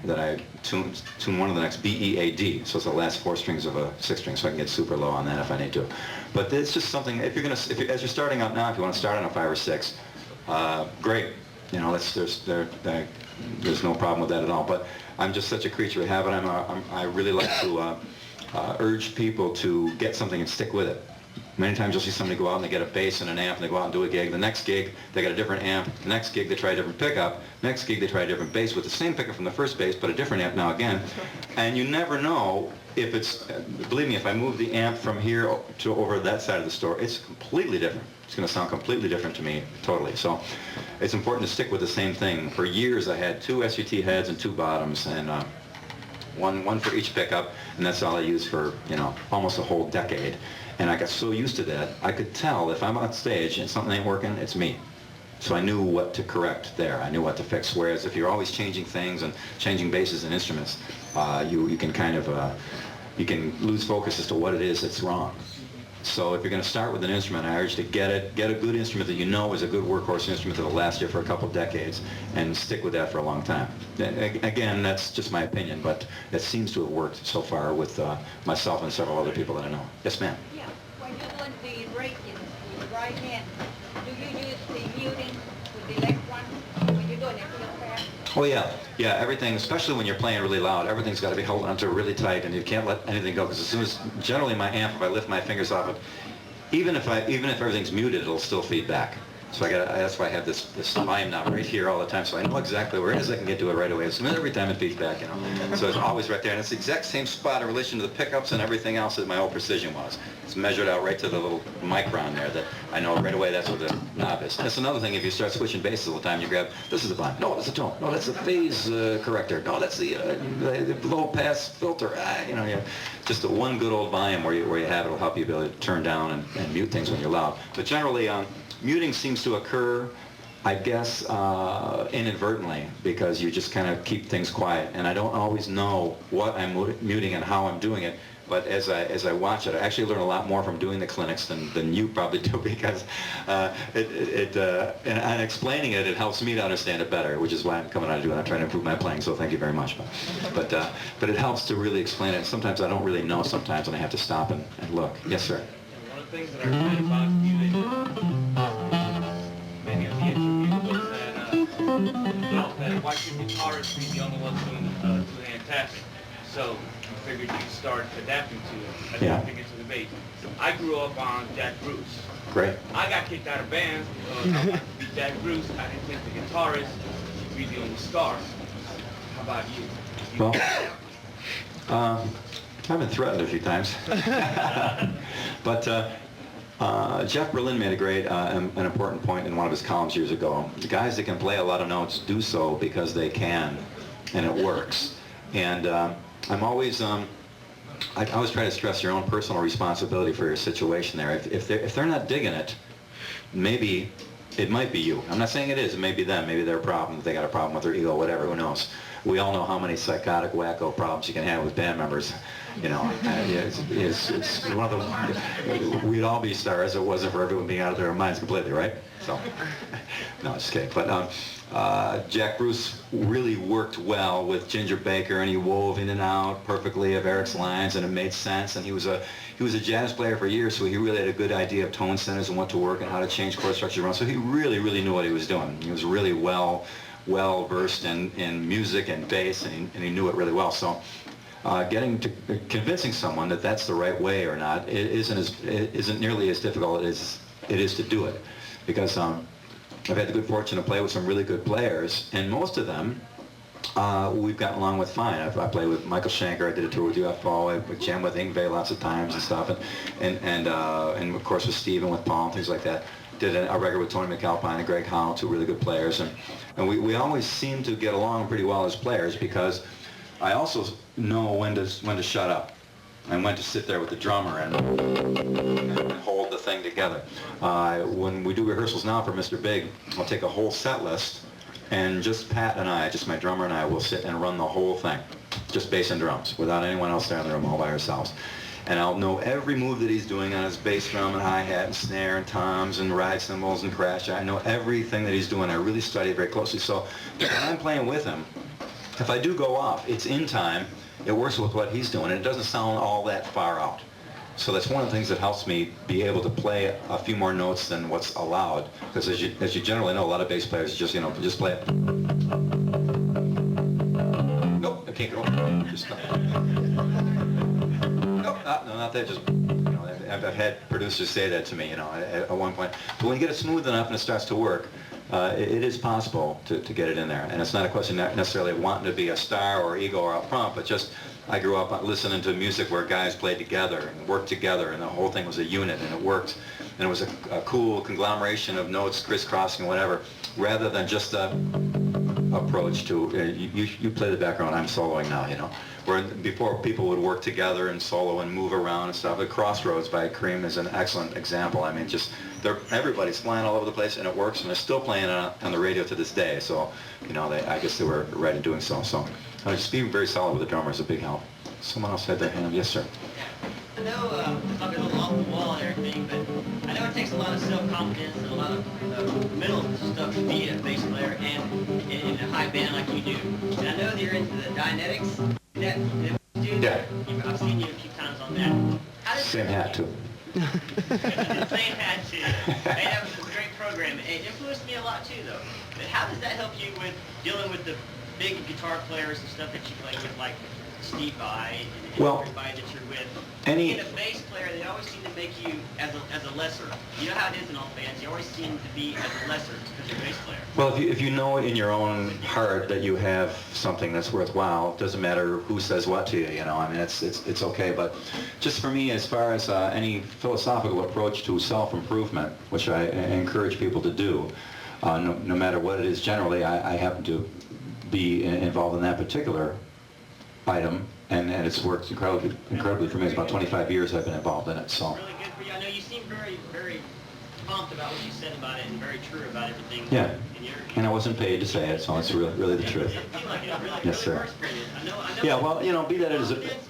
tune one of the necks, B, E, A, D, so it's the last 4 strings of a 6-string, so I can get super low on that if I need to. But it's just something, as you're starting out now, if you want to start on a 5 or 6, great. You know, there's no problem with that at all. But I'm just such a creature of habit. I really like to urge people to get something and stick with it. Many times you'll see somebody go out and they get a bass and an amp and they go out and do a gig. The next gig, they got a different amp. The next gig, they try a different pickup. Next gig, they try a different bass with the same pickup from the first bass, but a different amp now again. And you never know if it's, believe me, if I move the amp from here to over that side of the store, it's completely different. It's going to sound completely different to me, totally. So it's important to stick with the same thing. For years I had 2 SVT heads and 2 bottoms, and one for each pickup, and that's all I used for, you know, almost a whole decade. And I got so used to that, I could tell if I'm on stage and something ain't working, it's me. So I knew what to correct there. I knew what to fix. Whereas if you're always changing things and changing basses and instruments, you can kind of you can lose focus as to what it is that's wrong. So if you're going to start with an instrument, I urge to get a good instrument that you know is a good workhorse instrument that will last you for a couple of decades, and stick with that for a long time. Again, that's just my opinion, but it seems to have worked so far with myself and several other people that I know. Yes, ma'am. Yeah, when you're doing the raking with the right hand, do you use the muting with the left one when you're doing it real fast? Oh yeah, yeah. Everything, especially when you're playing really loud, everything's got to be held onto really tight, and you can't let anything go. Because as soon as, generally, my amp, if I lift my fingers off it, even if everything's muted, it'll still feed back. So that's why I have this volume knob right here all the time, so I know exactly where it is. I can get to it right away. As soon as every time it feeds back, you know. So it's always right there, and it's the exact same spot in relation to the pickups and everything else that my old Precision was. It's measured out right to the little micron there that I know right away that's what the knob is. And that's another thing, if you start switching basses all the time, you grab, this is the volume, no, that's the tone, no, that's the phase corrector, no, that's the low pass filter, you know, just the one good old volume where you have it will help you be able to turn down and mute things when you're loud. But generally, muting seems to occur, I guess, inadvertently, because you just kind of keep things quiet, and I don't always know what I'm muting and how I'm doing it. But as I watch it, I actually learn a lot more from doing the clinics than you probably do, because and explaining it, it helps me to understand it better, which is why I'm coming out to do it. I'm trying to improve my playing, so thank you very much. But it helps to really explain it. Sometimes I don't really know sometimes, and I have to stop and look. Yes, sir. One of the things that I read about you, many of the interviews, was that why should guitarists be the only ones doing two-hand tapping? So I figured you'd start adapting to it, adapting it to the bass. I grew up on Jack Bruce. Great. I got kicked out of bands because I wanted to be Jack Bruce. I didn't think the guitarist should be the only star. How about you? Well, I've been threatened a few times. But Jeff Berlin made a great, an important point in one of his columns years ago. The guys that can play a lot of notes do so because they can, and it works. And I'm always, I always try to stress your own personal responsibility for your situation there. If they're not digging it, maybe it might be you. I'm not saying it is. It may be them. Maybe their problem. They got a problem with their ego, whatever. Who knows? We all know how many psychotic, wacko problems you can have with band members. You know, it's one of the. We'd all be stars if it wasn't for everyone being out of their minds completely, right? So, no, just kidding. But Jack Bruce really worked well with Ginger Baker, and he wove in and out perfectly of Eric's lines, and it made sense. And he was a jazz player for years, so he really had a good idea of tone centers and what to work and how to change chord structure around. So he really knew what he was doing. He was really well versed in music and bass, and he knew it really well. So convincing someone that that's the right way or not isn't nearly as difficult as it is to do it, because I've had the good fortune to play with some really good players, and most of them we've gotten along with fine. I played with Michael Schenker. I did a tour with UFO. I jammed with Yngwie lots of times and stuff, and of course with Steve and with Paul and things like that. Did a record with Tony McAlpine and Greg Howell, two really good players, and we always seem to get along pretty well as players, because I also know when to shut up and when to sit there with the drummer and hold the thing together. When we do rehearsals now for Mr. Big, I'll take a whole set list, and just Pat and I, just my drummer and I, will sit and run the whole thing, just bass and drums, without anyone else there in the room, all by ourselves. And I'll know every move that he's doing on his bass drum and hi-hat and snare and toms and ride cymbals and crash. I know everything that he's doing. I really study it very closely. So when I'm playing with him, if I do go off, it's in time, it works with what he's doing, and it doesn't sound all that far out. So that's one of the things that helps me be able to play a few more notes than what's allowed. Because as you generally know, a lot of bass players just play it. Nope, I can't go. Just stop. No, not that. Just, you know, I've had producers say that to me, you know, at one point. But when you get it smooth enough and it starts to work, it is possible to get it in there. And it's not a question necessarily of wanting to be a star or ego or out front, but just I grew up listening to music where guys played together and worked together, and the whole thing was a unit, and it worked. And it was a cool conglomeration of notes crisscrossing, whatever, rather than just a approach to, you play the background, I'm soloing now, you know. Where before people would work together and solo and move around and stuff. The Crossroads by Cream is an excellent example. I mean, just everybody's flying all over the place, and it works, and they're still playing on the radio to this day. So, you know, I guess they were right in doing so. So, just being very solid with the drummer is a big help. Someone else had their hand. Yes, sir. I know it's probably a little off the wall and everything, but I know it takes a lot of self-confidence and a lot of mental stuff to be a bass player and in a high band like you do. And I know that you're into the Dynetics. That what you do? Yeah. I've seen you a few times on that. How does Same hat, too. Same hat, too. They have a great program. It influenced me a lot, too, though. But how does that help you with dealing with the big guitar players and stuff that you play with, like Steve Vai and Well, everybody that you're with? any- Being a bass player, they always seem to make you as a lesser. You know how it is in all bands. You always seem to be as a lesser because you're a bass player. Well, if you know in your own heart that you have something that's worthwhile, it doesn't matter who says what to you, you know, I mean, it's okay. But just for me, as far as any philosophical approach to self-improvement, which I encourage people to do, no matter what it is, generally, I happen to be involved in that particular item, and it's worked incredibly for me. It's about 25 years I've been involved in it, so. Really good for you. I know you seem very, very pumped about what you said about it and very true about everything. Yeah, And and I wasn't paid to say it, so it's really the truth. It seemed like it really, Yes, really sir. works for you. I know Yeah, well, you know, be that as it... confidence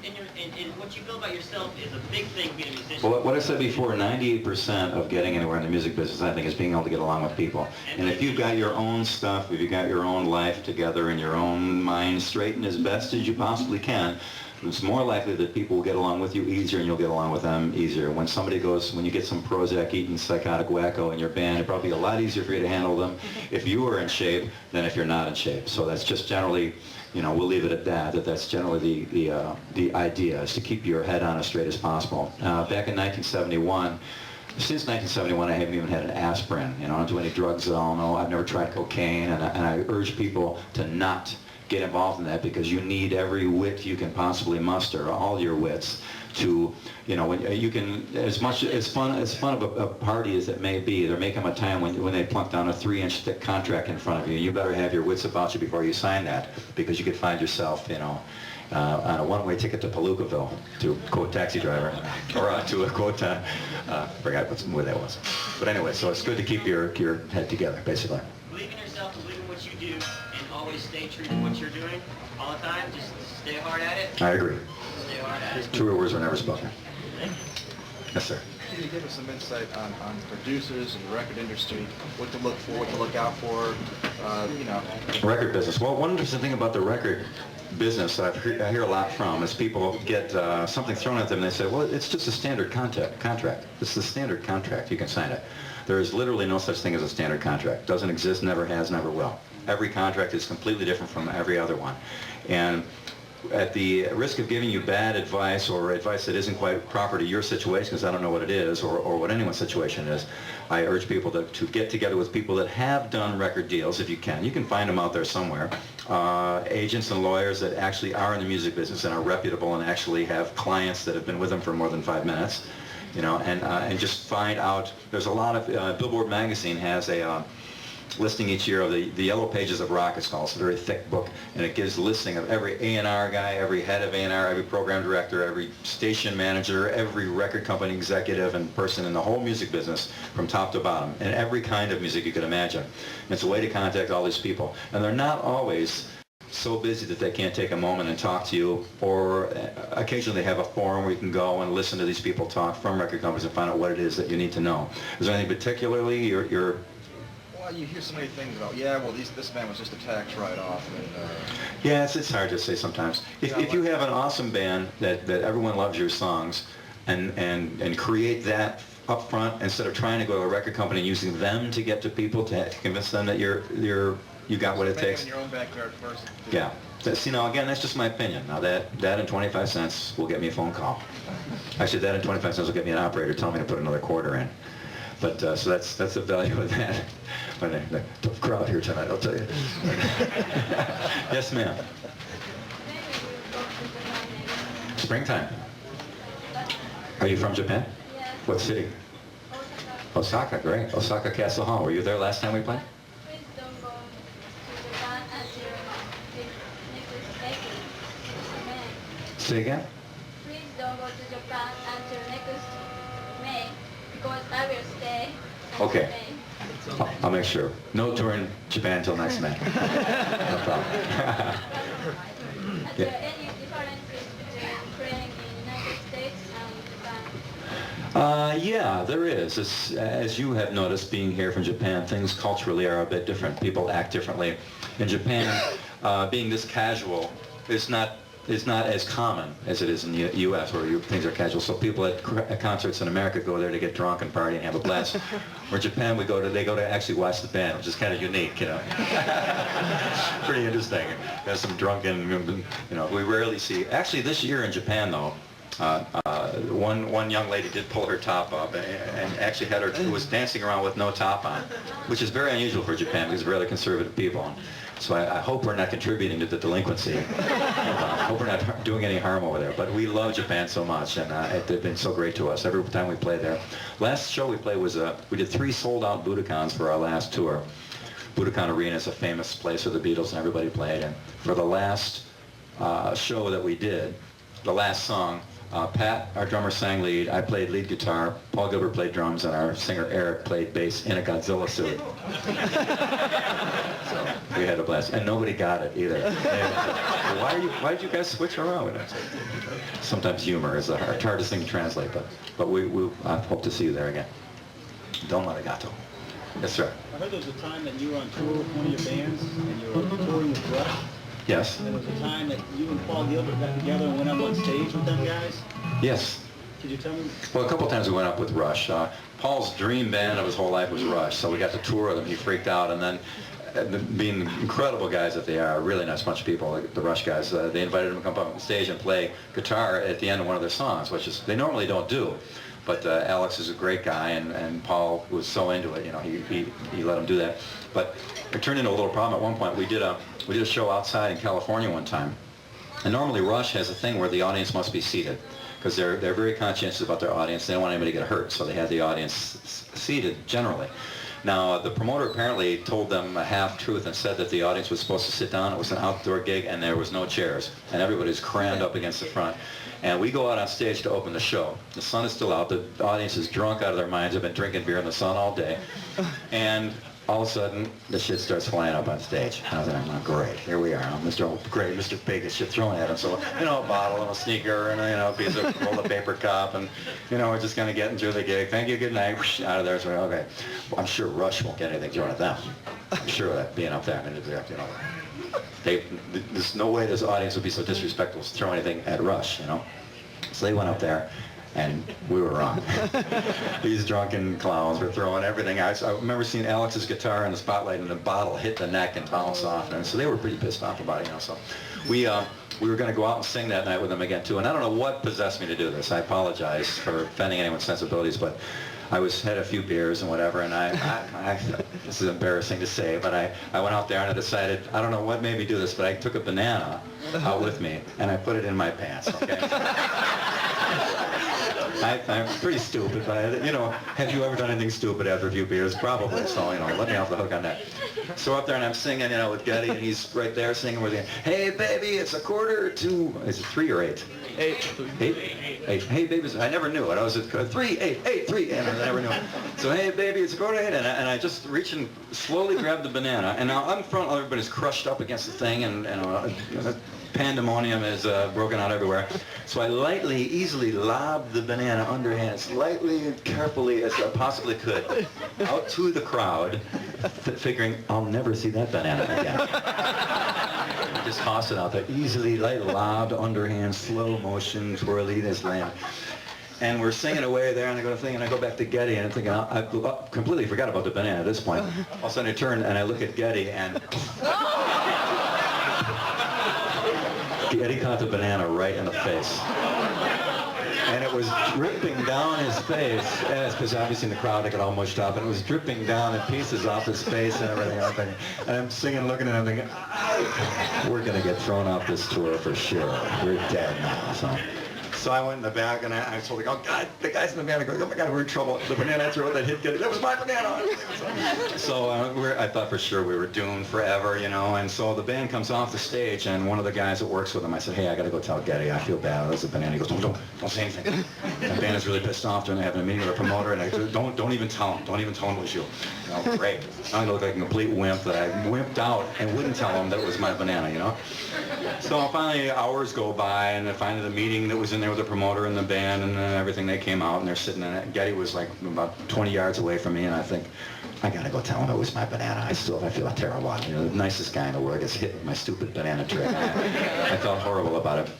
and what you feel about yourself is a big thing being a musician. Well, what I said before, 98% of getting anywhere in the music business, I think, is being able to get along with people. And if you've got your own stuff, if you've got your own life together and your own mind straightened as best as you possibly can, it's more likely that people will get along with you easier and you'll get along with them easier. When you get some Prozac-eating psychotic wacko in your band, it'd probably be a lot easier for you to handle them if you are in shape than if you're not in shape. So that's just generally, you know, we'll leave it at that. That's generally the idea, is to keep your head on as straight as possible. Back in 1971, since 1971, I haven't even had an aspirin. You know, I don't do any drugs at all. No, I've never tried cocaine, and I urge people to not get involved in that, because you need every wit you can possibly muster, all your wits, to, you know, when you can, as fun of a party as it may be, there may come a time when they plunk down a 3-inch thick contract in front of you. You better have your wits about you before you sign that, because you could find yourself, you know, on a one-way ticket to Palookaville, to quote Taxi Driver, or to a quote, forgot what movie that was. But anyway, so it's good to keep your head together, basically. Believe in yourself, believe in what you do, and always stay true to what you're doing all the time. Just stay hard at it. I agree. Stay hard at it. Truer words were never spoken. Thank you. Yes, sir. Can you give us some insight on producers and the record industry, what to look for, what to look out for, you know? Record business. Well, one interesting thing about the record business that I hear a lot from is people get something thrown at them and they say, well, it's just a standard contract. It's the standard contract. You can sign it. There is literally no such thing as a standard contract. Doesn't exist, never has, never will. Every contract is completely different from every other one. And at the risk of giving you bad advice or advice that isn't quite proper to your situation, because I don't know what it is or what anyone's situation is, I urge people to get together with people that have done record deals, if you can. You can find them out there somewhere. Agents and lawyers that actually are in the music business and are reputable and actually have clients that have been with them for more than 5 minutes. You know, and just find out. There's a lot of Billboard magazine has a listing each year of the Yellow Pages of Rock. It's called. It's a very thick book, and it gives a listing of every A&R guy, every head of A&R, every program director, every station manager, every record company executive and person in the whole music business from top to bottom, and every kind of music you could imagine. And it's a way to contact all these people, and they're not always so busy that they can't take a moment and talk to you, or occasionally they have a forum where you can go and listen to these people talk from record companies and find out what it is that you need to know. Is there anything particularly you're Well, you hear so many things about, yeah, well, this band was just a tax write-off, and Yeah, it's hard to say sometimes. If you have an awesome band that everyone loves your songs, and create that up front instead of trying to go to a record company and using them to get to people to convince them that you got what it make it takes. in your own backyard first. Yeah. You know, again, that's just my opinion. Now that and 25 cents will get me a phone call. Actually, that and 25 cents will get me an operator telling me to put another quarter in. But so that's the value of that. The tough crowd here tonight, I'll tell you. Yes, ma'am. Maybe we'll go to the Springtime. Are you from Japan? Yes. What city? Osaka, great. Osaka Castle Hall. Were you there last time we played? Please don't go to Japan until next May. Say again? Please don't go to Japan until next May because I will stay until Okay. May. I'll make sure. No tour in Japan until next May. No problem. Are there any differences between playing in United States and Japan? Yeah, there is. As you have noticed, being here from Japan, things culturally are a bit different. People act differently. In Japan, being this casual is not as common as it is in the U.S., where things are casual. So people at concerts in America go there to get drunk and party and have a blast. Where Japan, they go to actually watch the band, which is kind of unique, you know. Pretty interesting. There's some drunken, you know, we rarely see. Actually, this year in Japan, though, one young lady did pull her top up and actually was dancing around with no top on, which is very unusual for Japan because we're rather conservative people. So I hope we're not contributing to the delinquency. I hope we're not doing any harm over there. But we love Japan so much, and they've been so great to us every time we play there. Last show we played was we did 3 sold-out Budokans for our last tour. Budokan Arena is a famous place where the Beatles and everybody played. And for the last show that we did, the last song, Pat, our drummer, sang lead. I played lead guitar. Paul Gilbert played drums, and our singer Eric played bass in a Godzilla suit. So we had a blast, and nobody got it either. Why did you guys switch around? Sometimes humor is the hardest thing to translate, but we hope to see you there again. Don arigato. Yes, sir. I heard there was a time that you were on tour with one of your bands, and you were touring with Rush. Yes. And there was a time that you and Paul Gilbert got together and went up on stage with them guys. Yes. Could you tell me? Well, a couple times we went up with Rush. Paul's dream band of his whole life was Rush, so we got to tour with them. He freaked out, and then being incredible guys that they are, really nice bunch of people, like the Rush guys, they invited him to come up on stage and play guitar at the end of one of their songs, which is they normally don't do. But Alex is a great guy, and Paul was so into it, you know, he let him do that. But it turned into a little problem at one point. We did a show outside in California one time, and normally Rush has a thing where the audience must be seated, because they're very conscientious about their audience. They don't want anybody to get hurt, so they had the audience seated generally. Now, the promoter apparently told them a half-truth and said that the audience was supposed to sit down. It was an outdoor gig, and there was no chairs, and everybody's crammed up against the front. And we go out on stage to open the show. The sun is still out. The audience is drunk out of their minds. They've been drinking beer in the sun all day. And all of a sudden, the shit starts flying up on stage. And I was like, oh, great, here we are. Mr. Big is shit thrown at him. So, you know, a bottle and a sneaker and, you know, a piece of roll of paper cup. And, you know, we're just kind of getting through the gig. Thank you, good night. Whoosh, out of there. So, okay. Well, I'm sure Rush won't get anything thrown at them. I'm sure of that being up there. I mean, you know, there's no way this audience would be so disrespectful to throw anything at Rush, you know. So they went up there, and we were wrong. These drunken clowns were throwing everything. I remember seeing Alex's guitar in the spotlight, and the bottle hit the neck and bounced off. And so they were pretty pissed off about it, you know. So we were going to go out and sing that night with them again too. And I don't know what possessed me to do this. I apologize for offending anyone's sensibilities, but I had a few beers and whatever, and I this is embarrassing to say, but I went out there and I decided, I don't know what made me do this, but I took a banana out with me and I put it in my pants, okay? I'm pretty stupid, but you know, have you ever done anything stupid after a few beers? Probably, so, you know, let me off the hook on that. So up there and I'm singing, you know, with Getty, and he's right there singing with me. Hey, baby, it's 1:45. Is it 3 or 8? 8. 8. Hey, baby, I never knew it. I was at 3, 8, 8, 3, and I never knew it. So, hey, baby, it's 1:45, and I just reach and slowly grab the banana, and now I'm in front, everybody's crushed up against the thing, and pandemonium is broken out everywhere. So I lightly, easily lobbed the banana underhand, lightly and carefully as I possibly could, out to the crowd, figuring I'll never see that banana again. Just toss it out there, easily, light lobbed, underhand, slow motion, twirly, this land. And we're singing away there, and I go to think, and I go back to Getty, and I'm thinking, I completely forgot about the banana at this point. All of a sudden I turn and I look at Getty, and Getty caught the banana right in the face. And it was dripping down his face, because obviously in the crowd it got all mushed up, and it was dripping down in pieces off his face and everything else. And I'm singing, looking at him, thinking, we're going to get thrown off this tour for sure. We're dead now. So So I went in the back and I told the guy, oh God, the guys in the band are going, oh my God, we're in trouble. The banana threw that hit, that was my banana. So I thought for sure we were doomed forever, you know. And so the band comes off the stage, and one of the guys that works with them, I said, hey, I got to go tell Getty, I feel bad. There's a banana. He goes, don't say anything. The band is really pissed off. They're having a meeting with the promoter, and I said, don't even tell him. Don't even tell him it was you. Oh, great. I'm going to look like a complete wimp that I wimped out and wouldn't tell him that it was my banana, you know. So finally hours go by, and then finally the meeting that was in there with the promoter and the band and everything, they came out and they're sitting in it. Getty was like about 20 yards away from me, and I think, I gotta go tell him it was my banana. I feel terrible. You know, the nicest guy in the world gets hit with my stupid banana trick. I felt horrible about it.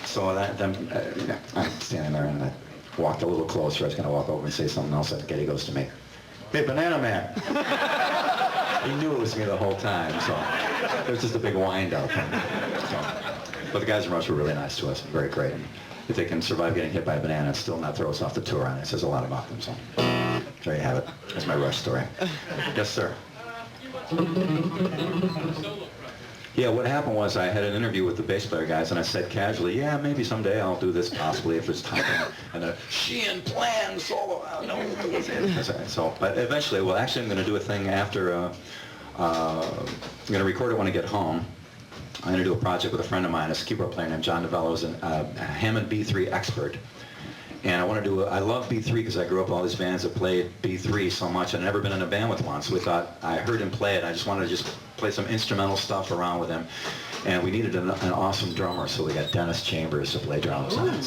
So I'm standing there and I walked a little closer. I was gonna walk over and say something else, and Getty goes to me, hey, banana man. He knew it was me the whole time, so it was just a big wind up. But the guys in Rush were really nice to us, very great. And if they can survive getting hit by a banana and still not throw us off the tour, and it says a lot about them. So there you have it. That's my Rush story. Yes, sir. Yeah, what happened was I had an interview with the bass player guys, and I said casually, yeah, maybe someday I'll do this, possibly, if there's time. And the Sheehan plan solo. So, but eventually, well, actually, I'm going to do a thing after. I'm going to record it when I get home. I'm going to do a project with a friend of mine, a keyboard player named John Novello, who's a Hammond B3 expert. And I want to do, I love B3 because I grew up with all these bands that played B3 so much. I'd never been in a band with one, so we thought, I heard him play it. I just wanted to play some instrumental stuff around with him. And we needed an awesome drummer, so we got Dennis Chambers to play drums. You and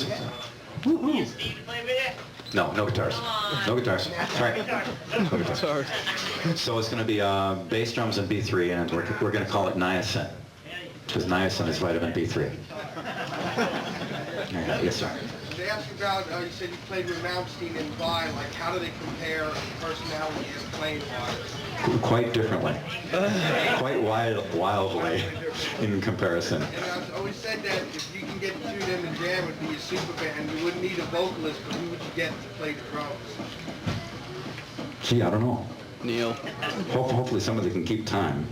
Steve to play with it? No, no guitars. No guitars. That's right. No guitars. So it's going to be bass drums and B3, and we're going to call it Niacin, because niacin is vitamin B3. Yeah, yes, sir. They asked about, you said you played with Malmsteen and Vai, like how do they compare personality and playing wise? Quite differently. Quite wildly in comparison. And I've always said that if you can get the two of them to jam, it would be a super band. You wouldn't need a vocalist, but who would you get to play the drums? Gee, I don't know. Neil. Hopefully somebody can keep time.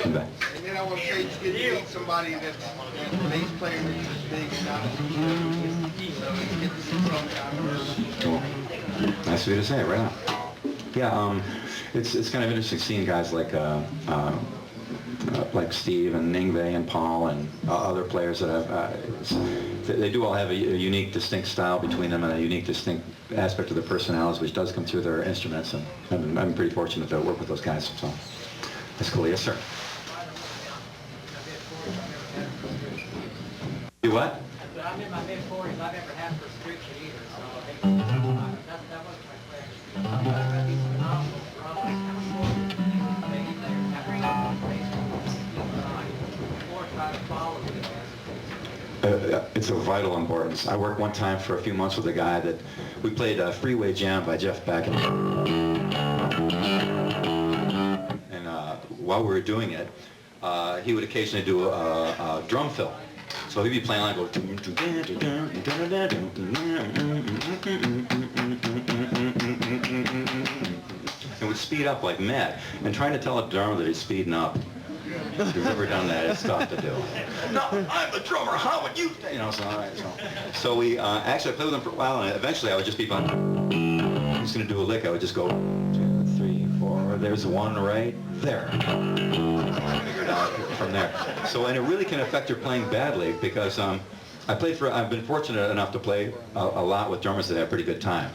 And then I want to say it's good to meet somebody that's a bass player that's as big and not as big. So you get to see something. Cool. Nice of you to say, right on. Yeah, it's kind of interesting seeing guys like Steve and Yngwie and Paul and other players that have, they do all have a unique, distinct style between them and a unique, distinct aspect of their personalities, which does come through their instruments, and I'm pretty fortunate to work with those guys, so that's cool. Yes, sir. You what? I'm in my mid-40s. I've never had prescription either, so that wasn't my question. It's of vital importance. I worked one time for a few months with a guy that we played Freeway Jam by Jeff Beck, and while we were doing it, he would occasionally do a drum fill. So he'd be playing like, and would speed up like mad. And trying to tell a drummer that he's speeding up, if you've ever done that, it's tough to do. No, I'm the drummer. How would you? You know, so all right. So we actually I played with him for a while, and eventually I would just be going. I'm just gonna do a lick. I would just go 2, 3, 4. There's one right there. I figured out from there. So, and it really can affect your playing badly because I've been fortunate enough to play a lot with drummers that have pretty good time.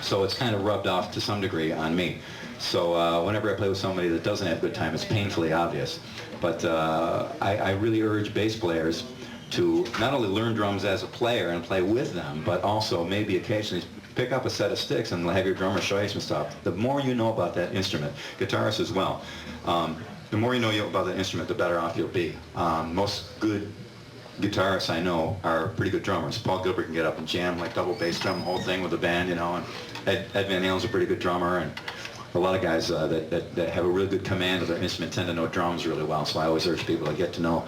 So it's kind of rubbed off to some degree on me. So whenever I play with somebody that doesn't have good time, it's painfully obvious. But I really urge bass players to not only learn drums as a player and play with them, but also maybe occasionally pick up a set of sticks and have your drummer show you some stuff. The more you know about that instrument, guitarists as well, the more you know about that instrument, the better off you'll be. Most good guitarists I know are pretty good drummers. Paul Gilbert can get up and jam like double bass drum the whole thing with a band, you know, and Ed Van Halen's a pretty good drummer, and a lot of guys that have a really good command of their instrument tend to know drums really well, so I always urge people to get to know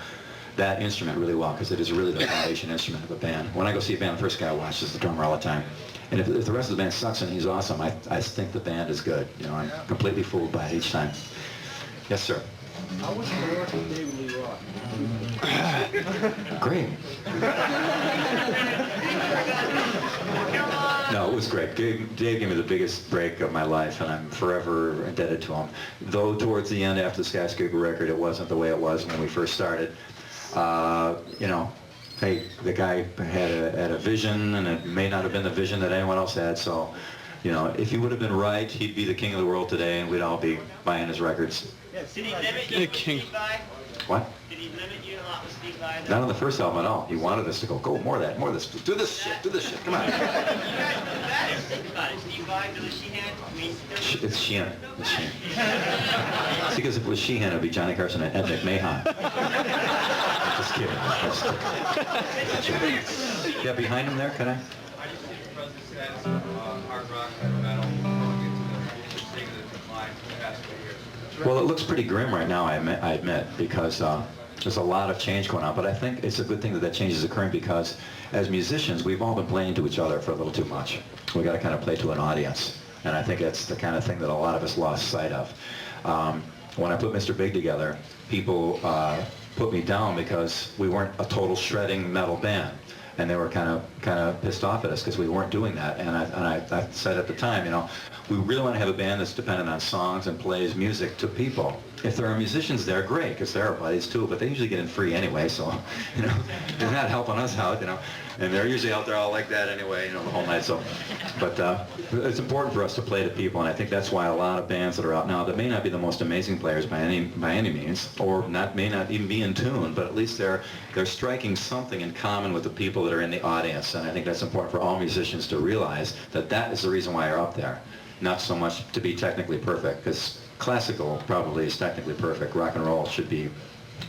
that instrument really well, because it is really the foundation instrument of a band. When I go see a band, the first guy I watch is the drummer all the time. And if the rest of the band sucks and he's awesome, I think the band is good. You know, I'm completely fooled by it each time. Yes, sir. How was it working with David Lee Roth? Great. No, it was great. Dave gave me the biggest break of my life, and I'm forever indebted to him. Though towards the end, after the Skyscraper record, it wasn't the way it was when we first started. You know, hey, the guy had a vision, and it may not have been the vision that anyone else had, so, you know, if he would have been right, he'd be the king of the world today, and we'd all be buying his records. Did he limit you with speed by? What? Did he limit you a lot with speed by? Not on the first album at all. He wanted us to go, more of that, more of this. Do this shit, come on. You guys know that. Think about it. Steve Vai, Billy Sheehan. I mean, It's Sheehan. It's Sheehan. It's because if it was Sheehan, it would be Johnny Carson and Ed McMahon. Just kidding. Yeah, behind him there, can I? I just see the present status of hard rock and metal going into the state of the decline for the past few years. Well, it looks pretty grim right now, I admit, because there's a lot of change going on. But I think it's a good thing that that change is occurring because as musicians, we've all been playing to each other for a little too much. We've got to kind of play to an audience. And I think that's the kind of thing that a lot of us lost sight of. When I put Mr. Big together, people put me down because we weren't a total shredding metal band. And they were kind of pissed off at us because we weren't doing that. And I said at the time, you know, we really want to have a band that's dependent on songs and plays music to people. If there are musicians there, great, because they're our buddies too, but they usually get in free anyway, so, you know, they're not helping us out, you know, and they're usually out there all like that anyway, you know, the whole night, so, but it's important for us to play to people, and I think that's why a lot of bands that are out now that may not be the most amazing players by any means, or may not even be in tune, but at least they're striking something in common with the people that are in the audience, and I think that's important for all musicians to realize that that is the reason why you're up there. Not so much to be technically perfect, because classical probably is technically perfect. Rock and roll should be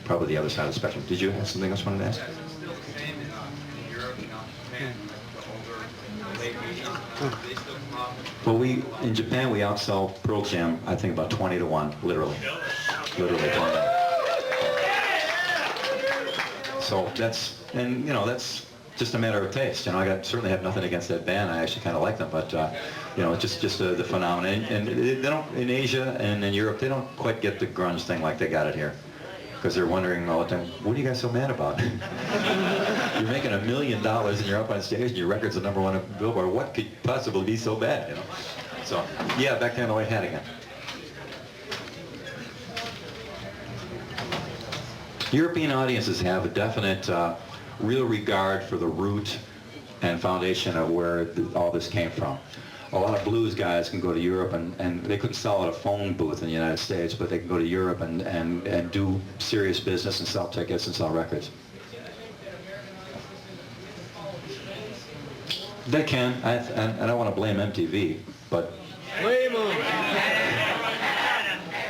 probably the other side of the spectrum. Did you have something else you wanted to ask? Yeah, is it still the same in Europe, you know, Japan, like the older, late 80s? They still come out? Well, in Japan, we outsell Pearl Jam, I think about 20 to 1, literally. Literally 20. So that's, and you know, that's just a matter of taste. You know, I certainly have nothing against that band. I actually kind of like them, but you know, it's just the phenomenon. And they don't, in Asia and in Europe, they don't quite get the grunge thing like they got it here, because they're wondering all the time, what are you guys so mad about? You're making $1 million and you're up on stage and your record's the #1 on Billboard. What could possibly be so bad? You know. So yeah, back down the white hat again. European audiences have a definite real regard for the root and foundation of where all this came from. A lot of blues guys can go to Europe and they couldn't sell at a phone booth in the United States, but they can go to Europe and do serious business and sell tickets and sell records. They can. I don't want to blame MTV, but... Blame them!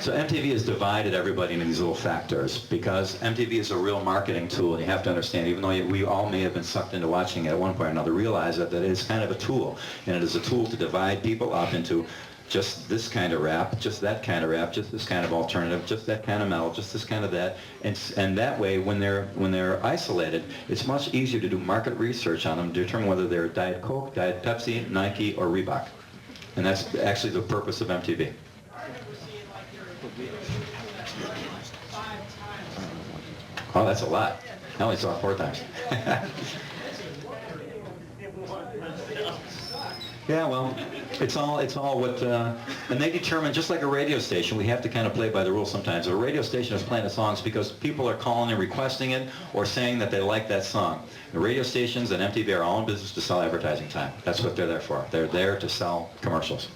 So MTV has divided everybody into these little factors because MTV is a real marketing tool, and you have to understand, even though we all may have been sucked into watching it at one point or another, realize that it is kind of a tool, and it is a tool to divide people up into just this kind of rap, just that kind of rap, just this kind of alternative, just that kind of metal, just this kind of that, and that way, when they're isolated, it's much easier to do market research on them to determine whether they're Diet Coke, Diet Pepsi, Nike, or Reebok, and that's actually the purpose of MTV. Oh, that's a lot. I only saw it 4 times. Yeah, well, it's all what, and they determine, just like a radio station, we have to kind of play by the rules sometimes. A radio station is playing the songs because people are calling and requesting it or saying that they like that song. The radio stations and MTV are all in business to sell advertising time. That's what they're there for. They're there to sell commercials.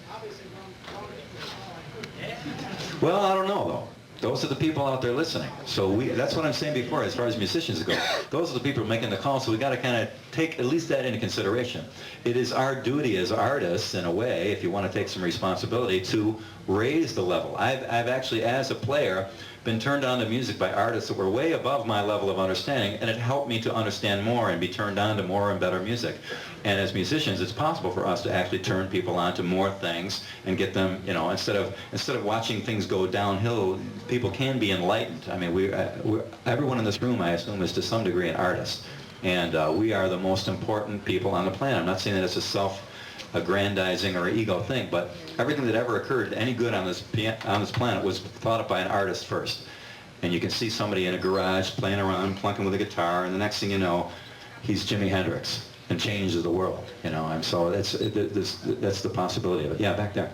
Well, I don't know, though. Those are the people out there listening. So that's what I'm saying before, as far as musicians go. Those are the people making the call, so we got to kind of take at least that into consideration. It is our duty as artists, in a way, if you want to take some responsibility, to raise the level. I've actually, as a player, been turned on to music by artists that were way above my level of understanding, and it helped me to understand more and be turned on to more and better music. And as musicians, it's possible for us to actually turn people on to more things and get them, you know, instead of watching things go downhill, people can be enlightened. I mean, everyone in this room, I assume, is to some degree an artist. And we are the most important people on the planet. I'm not saying that it's a self-aggrandizing or ego thing, but everything that ever occurred, any good on this planet, was thought of by an artist first. And you can see somebody in a garage playing around, plunking with a guitar, and the next thing you know, he's Jimi Hendrix and changes the world, you know. And so that's the possibility of it. Yeah, back there.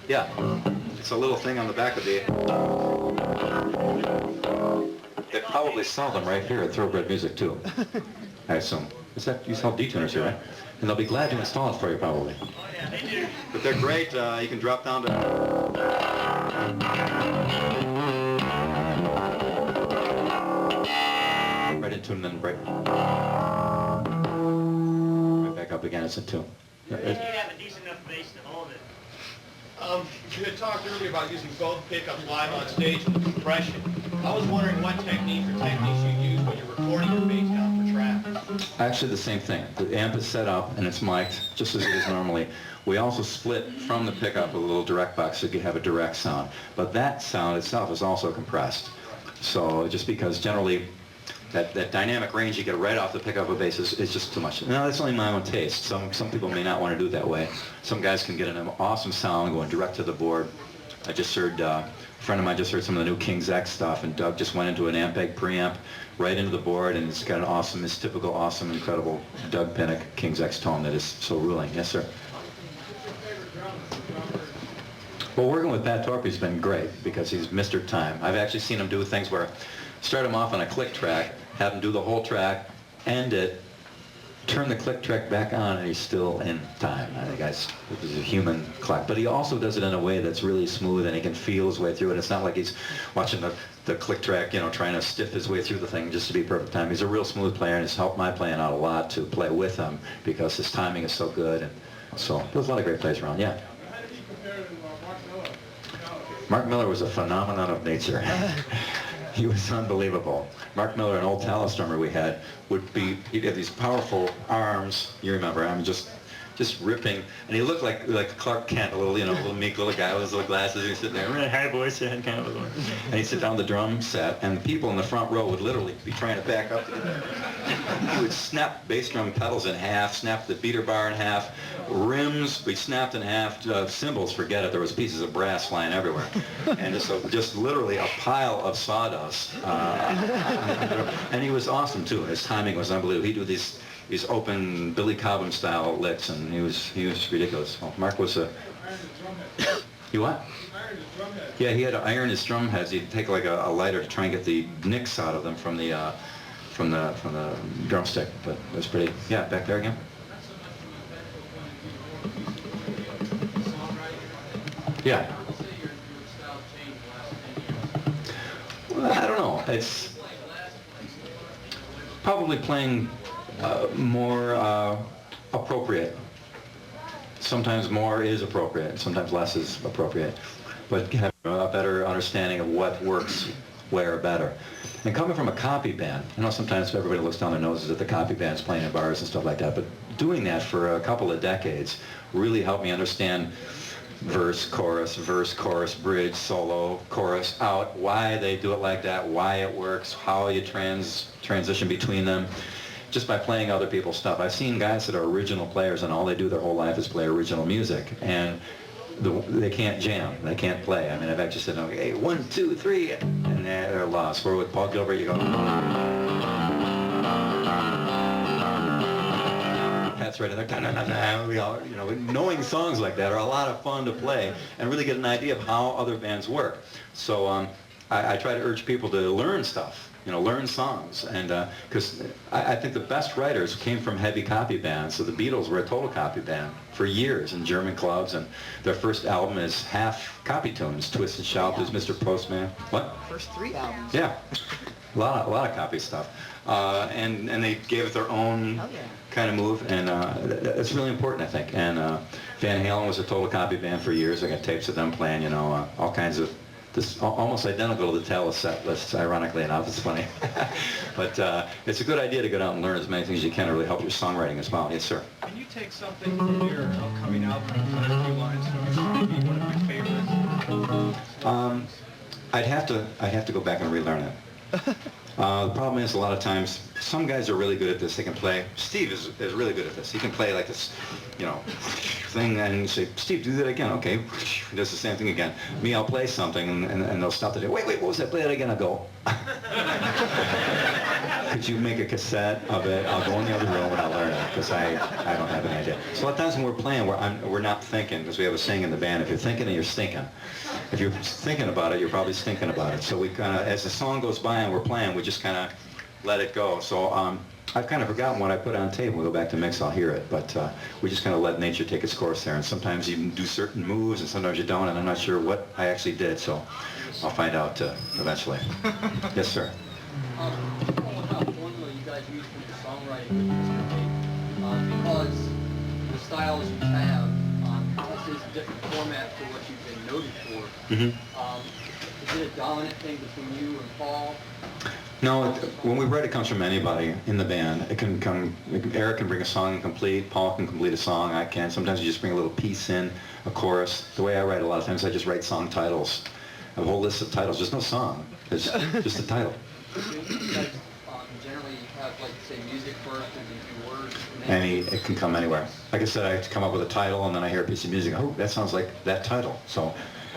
Yeah, it's a little thing on the back of the... They probably sell them right here at Thoroughbred Music too, I assume. Is that, you sell detuners here, right? And they'll be glad to install it for you probably. Oh yeah, they do. But they're great. You can drop down to... Right into and then break. Right back up again, it's a two. You have a decent enough bass to hold it. You had talked earlier about using both pickups live on stage and the compression. I was wondering what technique or techniques you use when you're recording your bass down for track. Actually the same thing. The amp is set up and it's mic'd just as it is normally. We also split from the pickup a little direct box so you can have a direct sound. But that sound itself is also compressed. So just because generally that dynamic range you get right off the pickup of bass is just too much. Now that's only my own taste. Some people may not want to do it that way. Some guys can get an awesome sound going direct to the board. I just heard, a friend of mine just heard some of the new King's X stuff, and Doug just went into an Ampeg preamp right into the board, and it's got an awesome, it's typical, awesome, incredible Doug Pinnick King's X tone that is so ruling. Yes, sir. Well, working with Pat Torpey's been great because he's Mr. Time. I've actually seen him do things where start him off on a click track, have him do the whole track, end it, turn the click track back on, and he's still in time. I think this is a human clock. But he also does it in a way that's really smooth, and he can feel his way through it. It's not like he's watching the click track, you know, trying to stiff his way through the thing just to be perfect time. He's a real smooth player, and it's helped my playing out a lot to play with him because his timing is so good. And so there's a lot of great players around. Yeah. Mark Miller was a phenomenon of nature. He was unbelievable. Mark Miller, an old Tallis drummer we had, he'd have these powerful arms. You remember him, just ripping, and he looked like Clark Kent, a little, you know, little meek little guy with his little glasses. He's sitting there, really high voice, and kind of, and he'd sit down the drum set, and the people in the front row would literally be trying to back up. He would snap bass drum pedals in half, snap the beater bar in half, rims we snapped in half, cymbals, forget it. There was pieces of brass flying everywhere, and just literally a pile of sawdust. And he was awesome too. His timing was unbelievable. He'd do these open Billy Cobham style licks, and he was ridiculous. Well, Mark was a... You what? Yeah, he had to iron his drum heads. He'd take like a lighter to try and get the nicks out of them from the drumstick. But it was pretty. Yeah, back there again. Yeah. Well, I don't know. It's probably playing more appropriate. Sometimes more is appropriate, sometimes less is appropriate. But have a better understanding of what works where better. And coming from a copy band, I know sometimes everybody looks down their noses at the copy bands playing in bars and stuff like that, but doing that for a couple of decades really helped me understand verse, chorus, bridge, solo, chorus, out, why they do it like that, why it works, how you transition between them, just by playing other people's stuff. I've seen guys that are original players and all they do their whole life is play original music, and they can't jam, they can't play. I mean, I've actually said, okay, hey, 1, 2, 3, and they're lost. Where with Paul Gilbert, you go, that's right in there. We all, you know, knowing songs like that are a lot of fun to play and really get an idea of how other bands work. So I try to urge people to learn stuff, you know, learn songs, and because I think the best writers came from heavy copy bands. So the Beatles were a total copy band for years in German clubs, and their first album is half copy tunes. Twist and Shout, there's Mr. Postman. What? First 3 albums. Yeah, a lot of copy stuff, and they gave it their own kind of move, and it's really important, I think. And Van Halen was a total copy band for years. I got tapes of them playing, you know, all kinds of this, almost identical to the Tallis set lists, ironically enough. It's funny. But it's a good idea to go out and learn as many things as you can to really help your songwriting as well. Yes, sir. Can you take something from your upcoming album and put a few lines from it? Maybe one of my favorites. I'd have to go back and relearn it. The problem is a lot of times, some guys are really good at this. They can play. Steve is really good at this. He can play like this, you know, thing, and you say, Steve, do that again. Okay, he does the same thing again. Me, I'll play something, and they'll stop the day. Wait, what was that? Play that again. I'll go. Could you make a cassette of it? I'll go in the other room and I'll learn it, because I don't have any idea. So a lot of times when we're playing, we're not thinking, because we have a saying in the band, if you're thinking, then you're stinking. If you're thinking about it, you're probably stinking about it. So we kind of, as the song goes by and we're playing, we just kind of let it go. So I've kind of forgotten what I put on tape. When we go back to mix, I'll hear it. But we just kind of let nature take its course there. And sometimes you do certain moves, and sometimes you don't, and I'm not sure what I actually did. So I'll find out eventually. Yes, sir. How formula you guys use for your songwriting because the styles you have, this is a different format to what you've been noted for. Mm-hmm. Is it a dominant thing between you and Paul? No, when we write, it comes from anybody in the band. It can come, Eric can bring a song incomplete, Paul can complete a song, I can. Sometimes you just bring a little piece in, a chorus. The way I write a lot of times, I just write song titles. I have a whole list of titles. There's no song. There's just a title. You guys generally have, like, say, music first and then do words? It can come anywhere. Like I said, I come up with a title, and then I hear a piece of music. Oh, that sounds like that title. So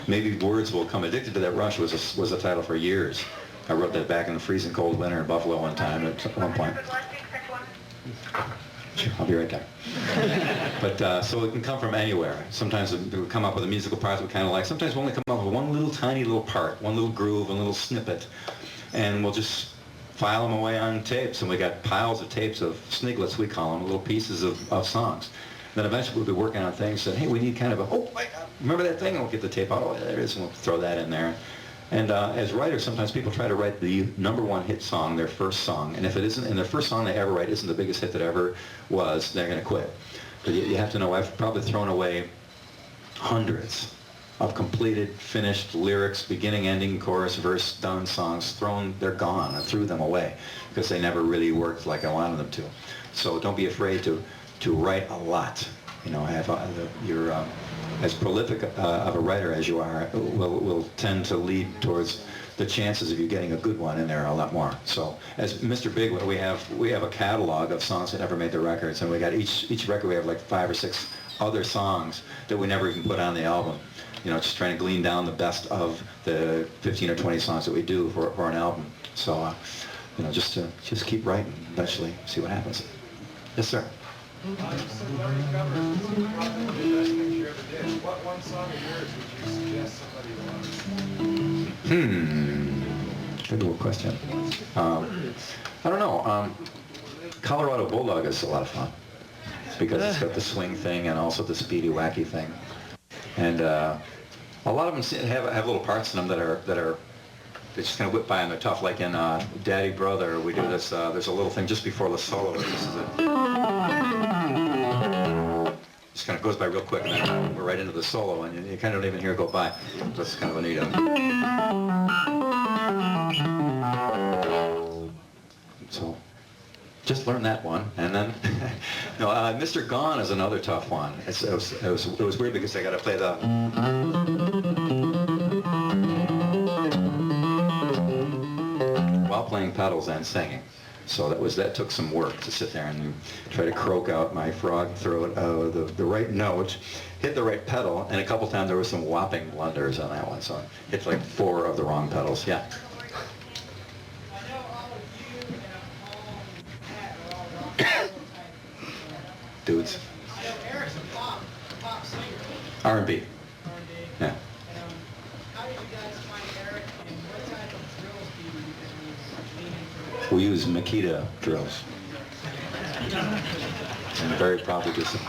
maybe words will come. Addicted to That Rush was a title for years. I wrote that back in the freezing cold winter in Buffalo one time at one point. Sure, I'll be right there. But so it can come from anywhere. Sometimes we come up with a musical part that we kind of like. Sometimes we only come up with one little tiny little part, one little groove, one little snippet, and we'll just file them away on tapes. And we got piles of tapes of sniglets, we call them, little pieces of songs. Then eventually we'll be working on things that, hey, we need kind of a, oh my God, remember that thing? And we'll get the tape out. Oh, there it is, and we'll throw that in there. And as writers, sometimes people try to write the #1 hit song, their first song. And if it isn't, and their first song they ever write isn't the biggest hit that ever was, they're going to quit. But you have to know, I've probably thrown away hundreds of completed, finished lyrics, beginning, ending, chorus, verse, done songs. They're gone. I threw them away because they never really worked like I wanted them to. So don't be afraid to write a lot. You know, you're as prolific of a writer as you are, will tend to lead towards the chances of you getting a good one in there a lot more. So, as Mr. Big, we have a catalog of songs that never made the records, and we got each record we have like 5 or 6 other songs that we never even put on the album. You know, just trying to glean down the best of the 15 or 20 songs that we do for an album. So, you know, just keep writing. Eventually, see what happens. Yes, sir. What one song of yours would you suggest somebody loves? Good little question. I don't know. Colorado Bulldog is a lot of fun because it's got the swing thing and also the speedy, wacky thing. And a lot of them have little parts in them that are they just kind of whip by and they're tough. Like in Daddy Brother, we do this. There's a little thing just before the solo. This is just kind of goes by real quick, and then we're right into the solo, and you kind of don't even hear it go by. That's kind of a neat. So just learn that one, and then no, Mr. Gone is another tough one. It was weird because I got to play the. While playing pedals and singing. So that took some work to sit there and try to croak out my frog throat, the right note, hit the right pedal, and a couple times there were some whopping blunders on that one. So I hit like 4 of the wrong pedals. Yeah. Dudes. R&B. Yeah. We use Makita drills. And very probably do some.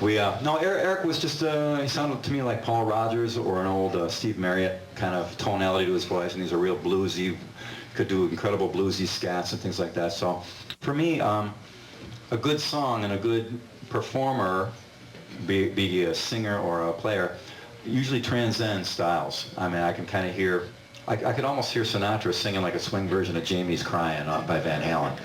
No, Eric was just, he sounded to me like Paul Rogers or an old Steve Marriott kind of tonality to his voice, and he's a real bluesy, could do incredible bluesy scats and things like that. So for me, a good song and a good performer, be a singer or a player, usually transcends styles. I mean, I can kind of hear, I could almost hear Sinatra singing like a swing version of Jamie's Crying by Van Halen.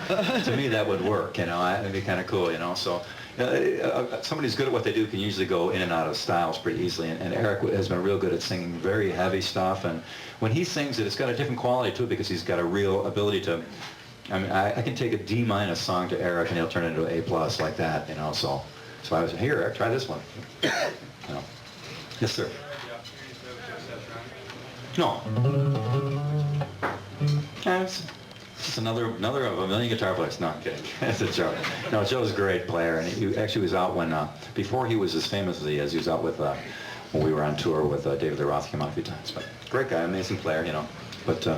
To me, that would work, you know. It'd be kind of cool, you know. So somebody who's good at what they do can usually go in and out of styles pretty easily, and Eric has been real good at singing very heavy stuff, and when he sings it, it's got a different quality to it because he's got a real ability to, I mean, I can take a D- song to Eric and he'll turn it into an A+ like that, you know, so I was, here Eric, try this one. You know. Yes, sir. No. It's just another of a million guitar players. No, I'm kidding. That's a joke. No, Joe's a great player, and he actually was out when, before he was as famous as he is, he was out with, when we were on tour with David Lee Roth, came out a few times. But great guy, amazing player, you know. But, you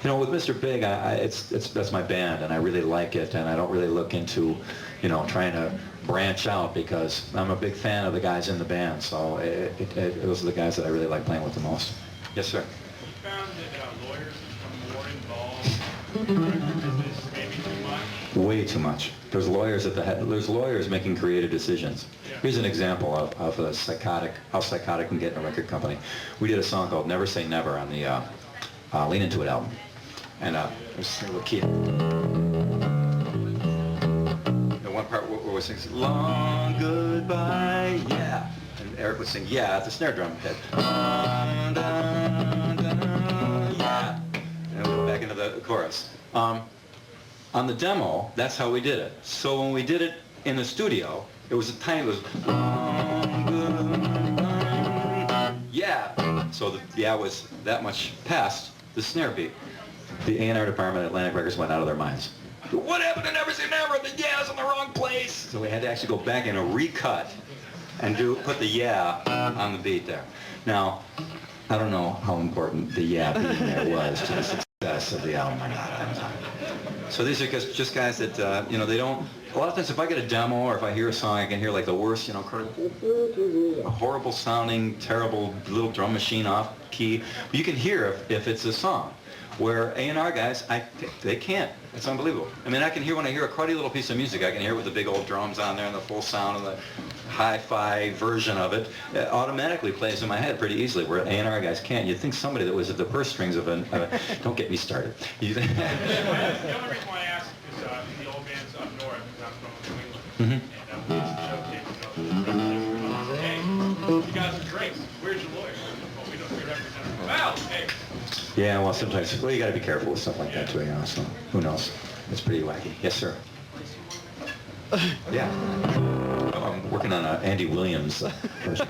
know, with Mr. Big, that's my band, and I really like it, and I don't really look into, you know, trying to branch out because I'm a big fan of the guys in the band, so those are the guys that I really like playing with the most. Yes, sir. You found that lawyers become more involved in the record business, maybe too much? Way too much. There's lawyers at the head. There's lawyers making creative decisions. Yeah. Here's an example of how psychotic can get in a record company. We did a song called "Never Say Never" on the Lean Into It album, and there's a little key. The one part where we sing "Long Goodbye, Yeah," and Eric would sing "Yeah" at the snare drum hit. Dun, dun, dun, yeah. And we'll go back into the chorus. On the demo, that's how we did it. So when we did it in the studio, it was a tiny, it was, yeah. So the yeah was that much past the snare beat. The A&R department at Atlantic Records went out of their minds. What happened to Never Say Never? The yeah's in the wrong place. So we had to actually go back in a recut and put the yeah on the beat there. Now, I don't know how important the yeah being there was to the success of the album or not. So these are just guys that, you know, they don't, a lot of times if I get a demo or if I hear a song, I can hear like the worst, you know, horrible sounding, terrible little drum machine off key. But you can hear if it's a song. Where A&R guys, they can't. It's unbelievable. I mean, I can hear when I hear a cruddy little piece of music, I can hear it with the big old drums on there and the full sound and the hi-fi version of it. It automatically plays in my head pretty easily, where A&R guys can't. You'd think somebody that was at the purse strings of don't get me started. The only reason why I ask is the old band's up north, I'm from New England, and we used to showcase, hey, you guys are great. Where's your lawyer? Well, we represent. Well, hey. Yeah, well, sometimes, well, you got to be careful with stuff like that too, you know, so who knows? It's pretty wacky. Yes, sir. Yeah. Oh, I'm working on an Andy Williams version.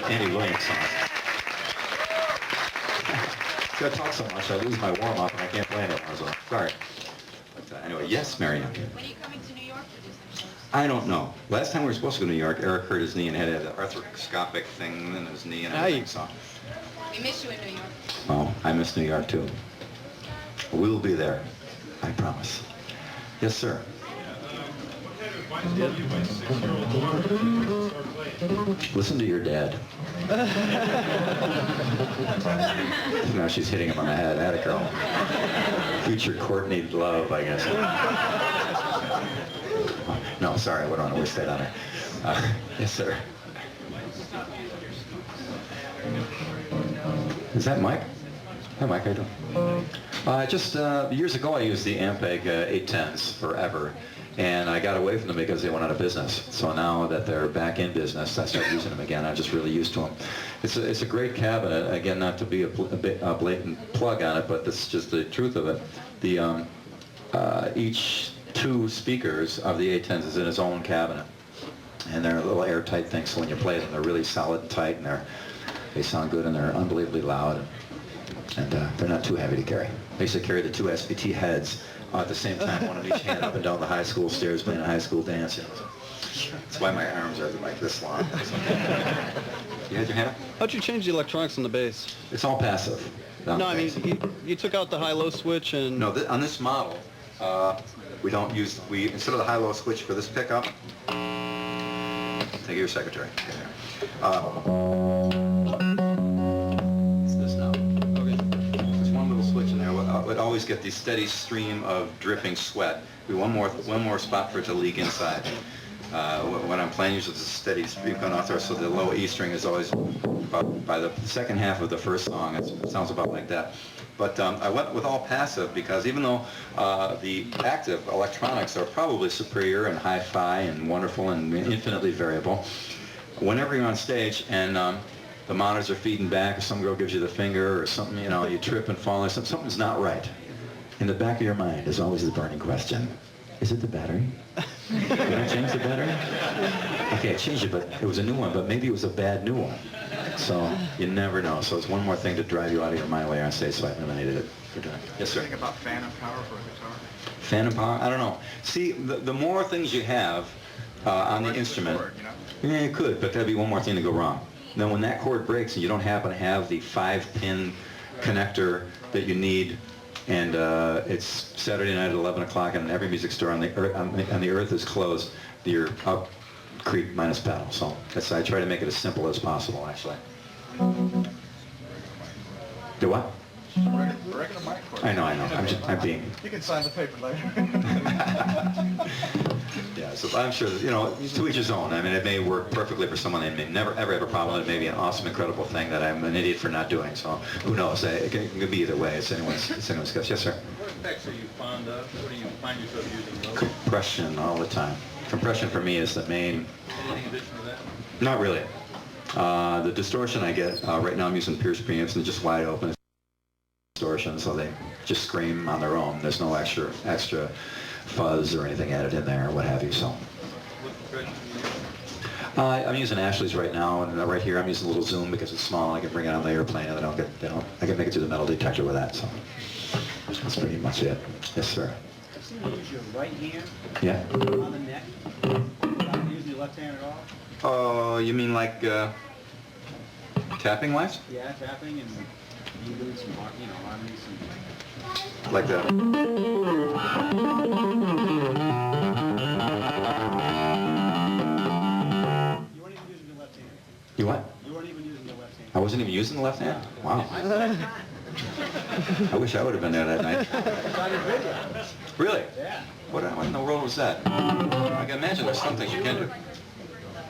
Andy Williams song. See, I talk so much, I lose my warm-up and I can't play anymore, so sorry. But anyway, yes, Marianne. When are you coming to New York to do some shows? I don't know. Last time we were supposed to go to New York, Eric hurt his knee and had an arthroscopic thing in his knee and everything, so. We miss you in New York. Oh, I miss New York too. We will be there, I promise. Yes, sir. What kind of advice do you give my 6-year-old daughter to start playing? Listen to your dad. Now she's hitting him on the head. Atta girl. Future Courtney Love, I guess. No, sorry, I wouldn't want to waste that on her. Yes, sir. Is that Mike? Hi, Mike. How you doing? Just years ago, I used the Ampeg 810s forever. And I got away from them because they went out of business. So now that they're back in business, I started using them again. I'm just really used to them. It's a great cabinet. Again, not to be a blatant plug on it, but this is just the truth of it. The each two speakers of the A10s is in its own cabinet. And they're little airtight things, so when you play them, they're really solid and tight, and they're They sound good and they're unbelievably loud, and they're not too heavy to carry. I used to carry the 2 SVT heads at the same time, one on each hand, up and down the high school stairs playing a high school dance. You know. That's why my arms are like this long. You had your hand up? How'd you change the electronics on the bass? It's all passive. No, I mean, you took out the high-low switch and... No, on this model, we don't use, instead of the high-low switch for this pickup, take your secretary. It's this now. Okay. There's one little switch in there. We'd always get the steady stream of dripping sweat. One more spot for it to leak inside. When I'm playing, usually it's a steady stream coming off there, so the low E string is always by the second half of the first song. It sounds about like that. But I went with all passive because even though the active electronics are probably superior and hi-fi and wonderful and infinitely variable, whenever you're on stage and the monitors are feeding back, or some girl gives you the finger, or something, you know, you trip and fall, something's not right. In the back of your mind is always the burning question: is it the battery? Did I change the battery? Okay, I changed it, but it was a new one, but maybe it was a bad new one. So you never know. So it's one more thing to drive you out of your mind while you're on stage, so I eliminated it for doing. Yes, sir. Think about phantom power for a guitar. Phantom power? I don't know. See, the more things you have on the instrument, yeah, you could, but that'd be one more thing to go wrong. Then when that cord breaks and you don't happen to have the 5-pin connector that you need, and it's Saturday night at 11 o'clock and every music store on the earth is closed, you're up creep minus pedal. So I try to make it as simple as possible, actually. Do what? Regular mic cord. I know. I'm being... You can sign the paper later. Yeah, so I'm sure that, you know, to each his own. I mean, it may work perfectly for someone. They may never, ever have a problem. It may be an awesome, incredible thing that I'm an idiot for not doing. So who knows? It can be either way. It's anyone's guess. Yes, sir? What effects are you fond of? What do you find yourself using most? Compression all the time. Compression for me is the main... Anything additional to that? Not really. The distortion I get, right now I'm using Pierce preamps and they're just wide open distortion, so they just scream on their own. There's no extra fuzz or anything added in there or what have you. So I'm using Ashley's right now, and right here I'm using a little zoom because it's small. I can bring it on the airplane and I can make it through the metal detector with that. So that's pretty much it. Yes, sir. I've seen you use your right hand Yeah. on the neck, not using your left hand at all. Oh, you mean like tapping wise? Yeah, tapping and you doing some, harmonies and... Like that. You weren't even using your left hand. You what? You weren't even using your left hand. I wasn't even using the left hand? Wow. I wish I would have been there that night. It's on your video. Really? Yeah. What in the world was that? I can imagine there's some things you can do.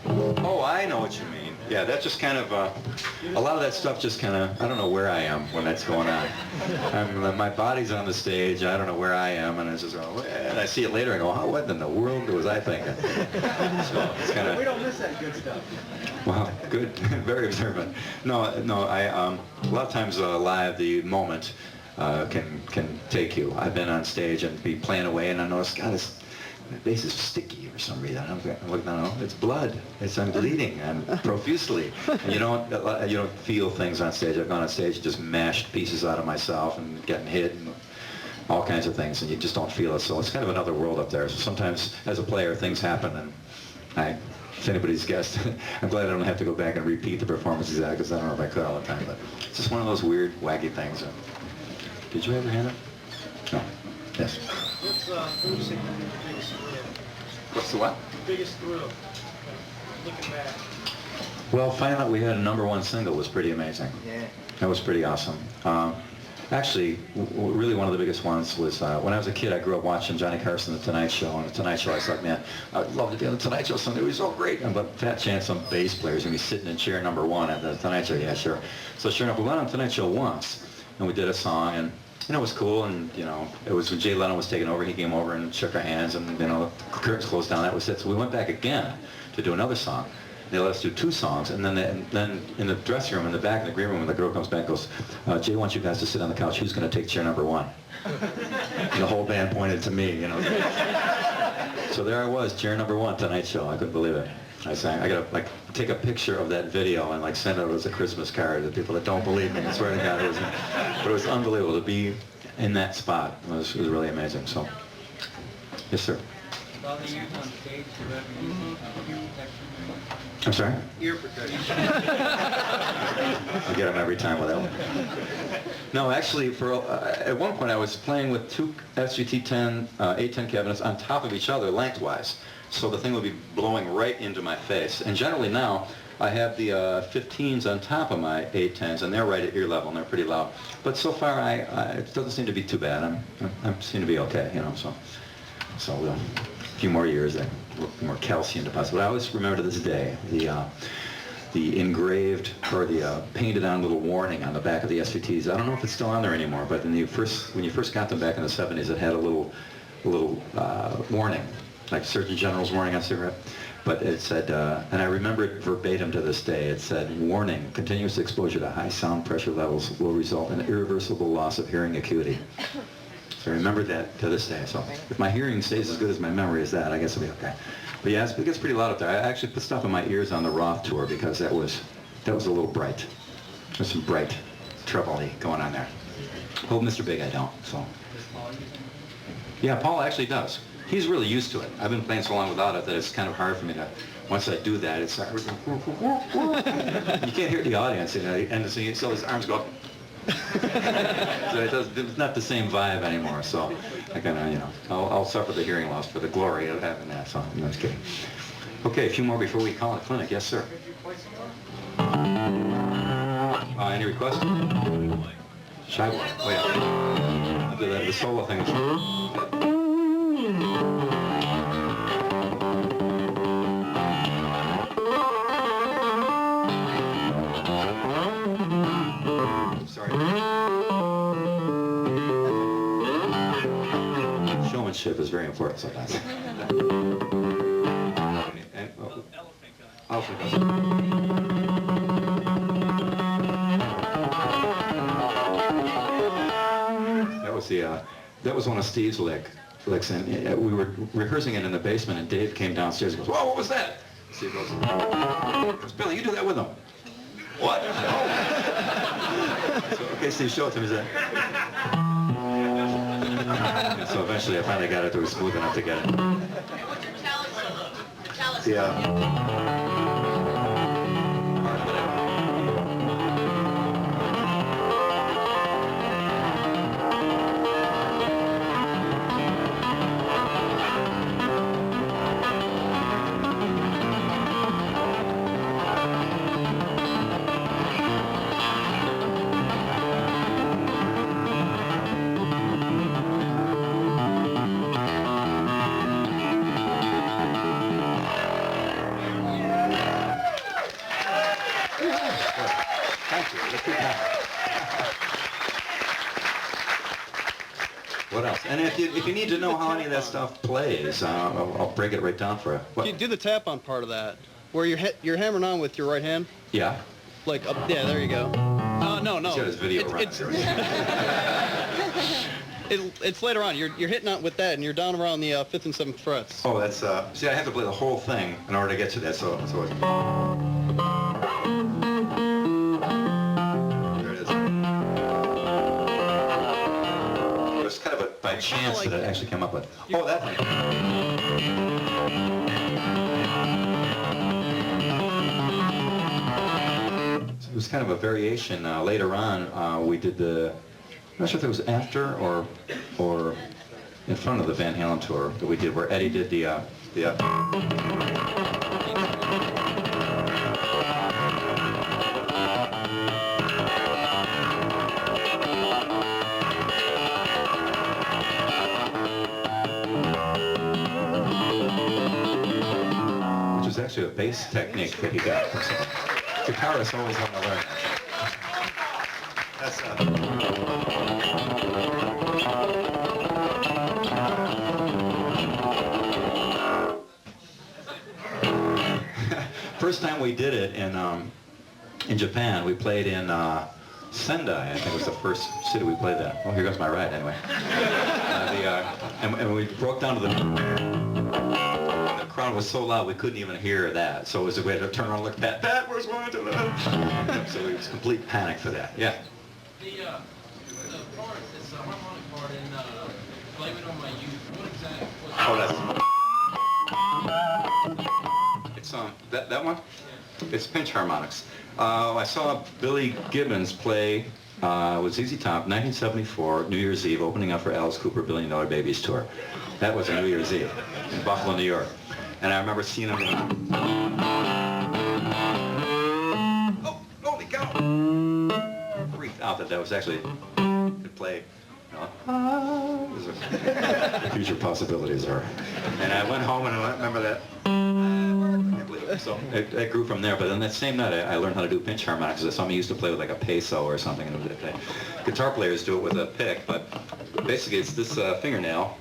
Oh, I know what you mean. Yeah, that's just kind of, a lot of that stuff just kind of, I don't know where I am when that's going on. My body's on the stage, I don't know where I am, and it's just, and I see it later and go, oh, what in the world was I thinking? So it's kind of... We don't miss that good stuff. Wow, good, very observant. No, I, a lot of times live, the moment can take you. I've been on stage and be playing away, and I notice, God, my bass is sticky for some reason. I'm looking, no, it's blood. I'm bleeding. I'm profusely. And you don't feel things on stage. I've gone on stage and just mashed pieces out of myself and getting hit and all kinds of things, and you just don't feel it. So it's kind of another world up there. So sometimes, as a player, things happen, and if anybody's guessed, I'm glad I don't have to go back and repeat the performance exactly, because I don't know if I could all the time. But it's just one of those weird, wacky things. Did you have your hand up? No. Yes. What's the biggest thrill? What's the what? Biggest thrill. Looking back. Well, finding out we had a #1 single was pretty amazing. Yeah. That was pretty awesome. Actually, really one of the biggest ones was when I was a kid, I grew up watching Johnny Carson, The Tonight Show. On The Tonight Show, I thought, man, I'd love to be on The Tonight Show someday. It was so great. But fat chance some bass players going to be sitting in chair #1 at The Tonight Show. Yeah, sure. So sure enough, we went on The Tonight Show once, and we did a song, and it was cool, and it was when Jay Leno was taking over. He came over and shook our hands, and the curtains closed down. That was it. So we went back again to do another song. They let us do 2 songs, and then in the dressing room, in the back, in the green room, when the girl comes back and goes, Jay wants you guys to sit on the couch. Who's going to take chair #1? And the whole band pointed to me, So there I was, chair #1, Tonight Show. I couldn't believe it. I sang. I gotta like take a picture of that video and like send it as a Christmas card to people that don't believe me. I swear to God, but it was unbelievable to be in that spot. It was really amazing. So, yes, sir. All the years on stage, you ever use ear protection? I'm sorry. Ear protection. I get them every time with that one. No, actually, at one point I was playing with two SGT-10 810 cabinets on top of each other lengthwise, so the thing would be blowing right into my face. And generally now I have the 15s on top of my 810s, and they're right at ear level, and they're pretty loud. But so far, it doesn't seem to be too bad. I seem to be okay, you know. So a few more years, a little more calcium deposit. But I always remember to this day the engraved or the painted on little warning on the back of the SVTs. I don't know if it's still on there anymore, but when you first got them back in the 70s, it had a little warning, like Surgeon General's warning on cigarette. But it said, and I remember it verbatim to this day, it said, warning, continuous exposure to high sound pressure levels will result in irreversible loss of hearing acuity. So I remember that to this day. So if my hearing stays as good as my memory is that, I guess it'll be okay. But yeah, it gets pretty loud up there. I actually put stuff in my ears on the Roth tour because that was a little bright. There's some bright treble-y going on there. Oh, Mr. Big, I don't. So. Yeah, Paul actually does. He's really used to it. I've been playing so long without it that it's kind of hard for me to. Once I do that, it's like you can't hear the audience, you know, and so his arms go up. So it's not the same vibe anymore. So I kind of, you know, I'll suffer the hearing loss for the glory of having that. So I'm just kidding. Okay, a few more before we call it clinic. Yes, sir. Any requests? Shy boy. Oh yeah. I'll do that. The solo thing. Showmanship is very important sometimes. Elephant goes. That was one of Steve's licks, and we were rehearsing it in the basement, and Dave came downstairs and goes, "Whoa, what was that?" Steve goes, "Billy, you do that with him." What? So, okay, Steve, show it to me. And so eventually I finally got it to be smooth enough to get it. Yeah. What else? And if you need to know how any of that stuff plays, I'll break it right down for you. What? You do the tap on part of that, where you're hammering on with your right hand. Yeah. Like up, yeah, there you go. No. He's got his video It's later on. You're hitting on with that, and you're down around the 5th and 7th frets. Oh, that's see, I have to play the whole thing in order to get to that. So it's, there it is. It was kind of a by chance that I actually came up with. Oh, that thing. It was kind of a variation. Later on, we did the. I'm not sure if it was after or in front of the Van Halen tour that we did, where Eddie did the which is actually a bass technique that he got. Guitarists always want to learn. That's first time we did it in Japan, we played in Sendai. I think was the first city we played that. Oh, here goes my ride anyway. And we broke down to the crowd was so loud we couldn't even hear that. So it was a way to turn around and look, Pat, where's one to the... So it was complete panic for that. Yeah. The part, it's a harmonic part in Blame It On My Youth. What exactly? Oh, that's... It's that one? Yeah. It's pinch harmonics. I saw Billy Gibbons play with ZZ Top, 1974, New Year's Eve, opening up for Alice Cooper $1 Billion Babies tour. That was a New Year's Eve in Buffalo, New York. And I remember seeing him. Oh, holy cow! Freaked out that was actually could play. Future possibilities are. And I went home and I remember that. So it grew from there. But then that same night, I learned how to do pinch harmonics. That's something I used to play with like a peso or something. And guitar players do it with a pick, but basically it's this fingernail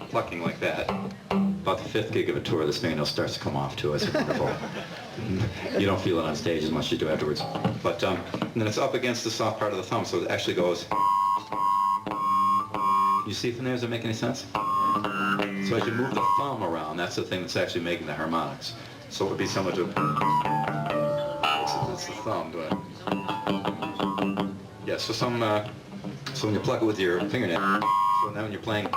plucking like that. About the 5th gig of a tour, this fingernail starts to come off too. It's wonderful. You don't feel it on stage as much as you do afterwards. But and then it's up against the soft part of the thumb, so it actually goes. You see from there, does it make any sense? So as you move the thumb around, that's the thing that's actually making the harmonics. So it would be similar to... It's the thumb, but... Yeah, so so when you pluck it with your fingernail, so now when you're playing...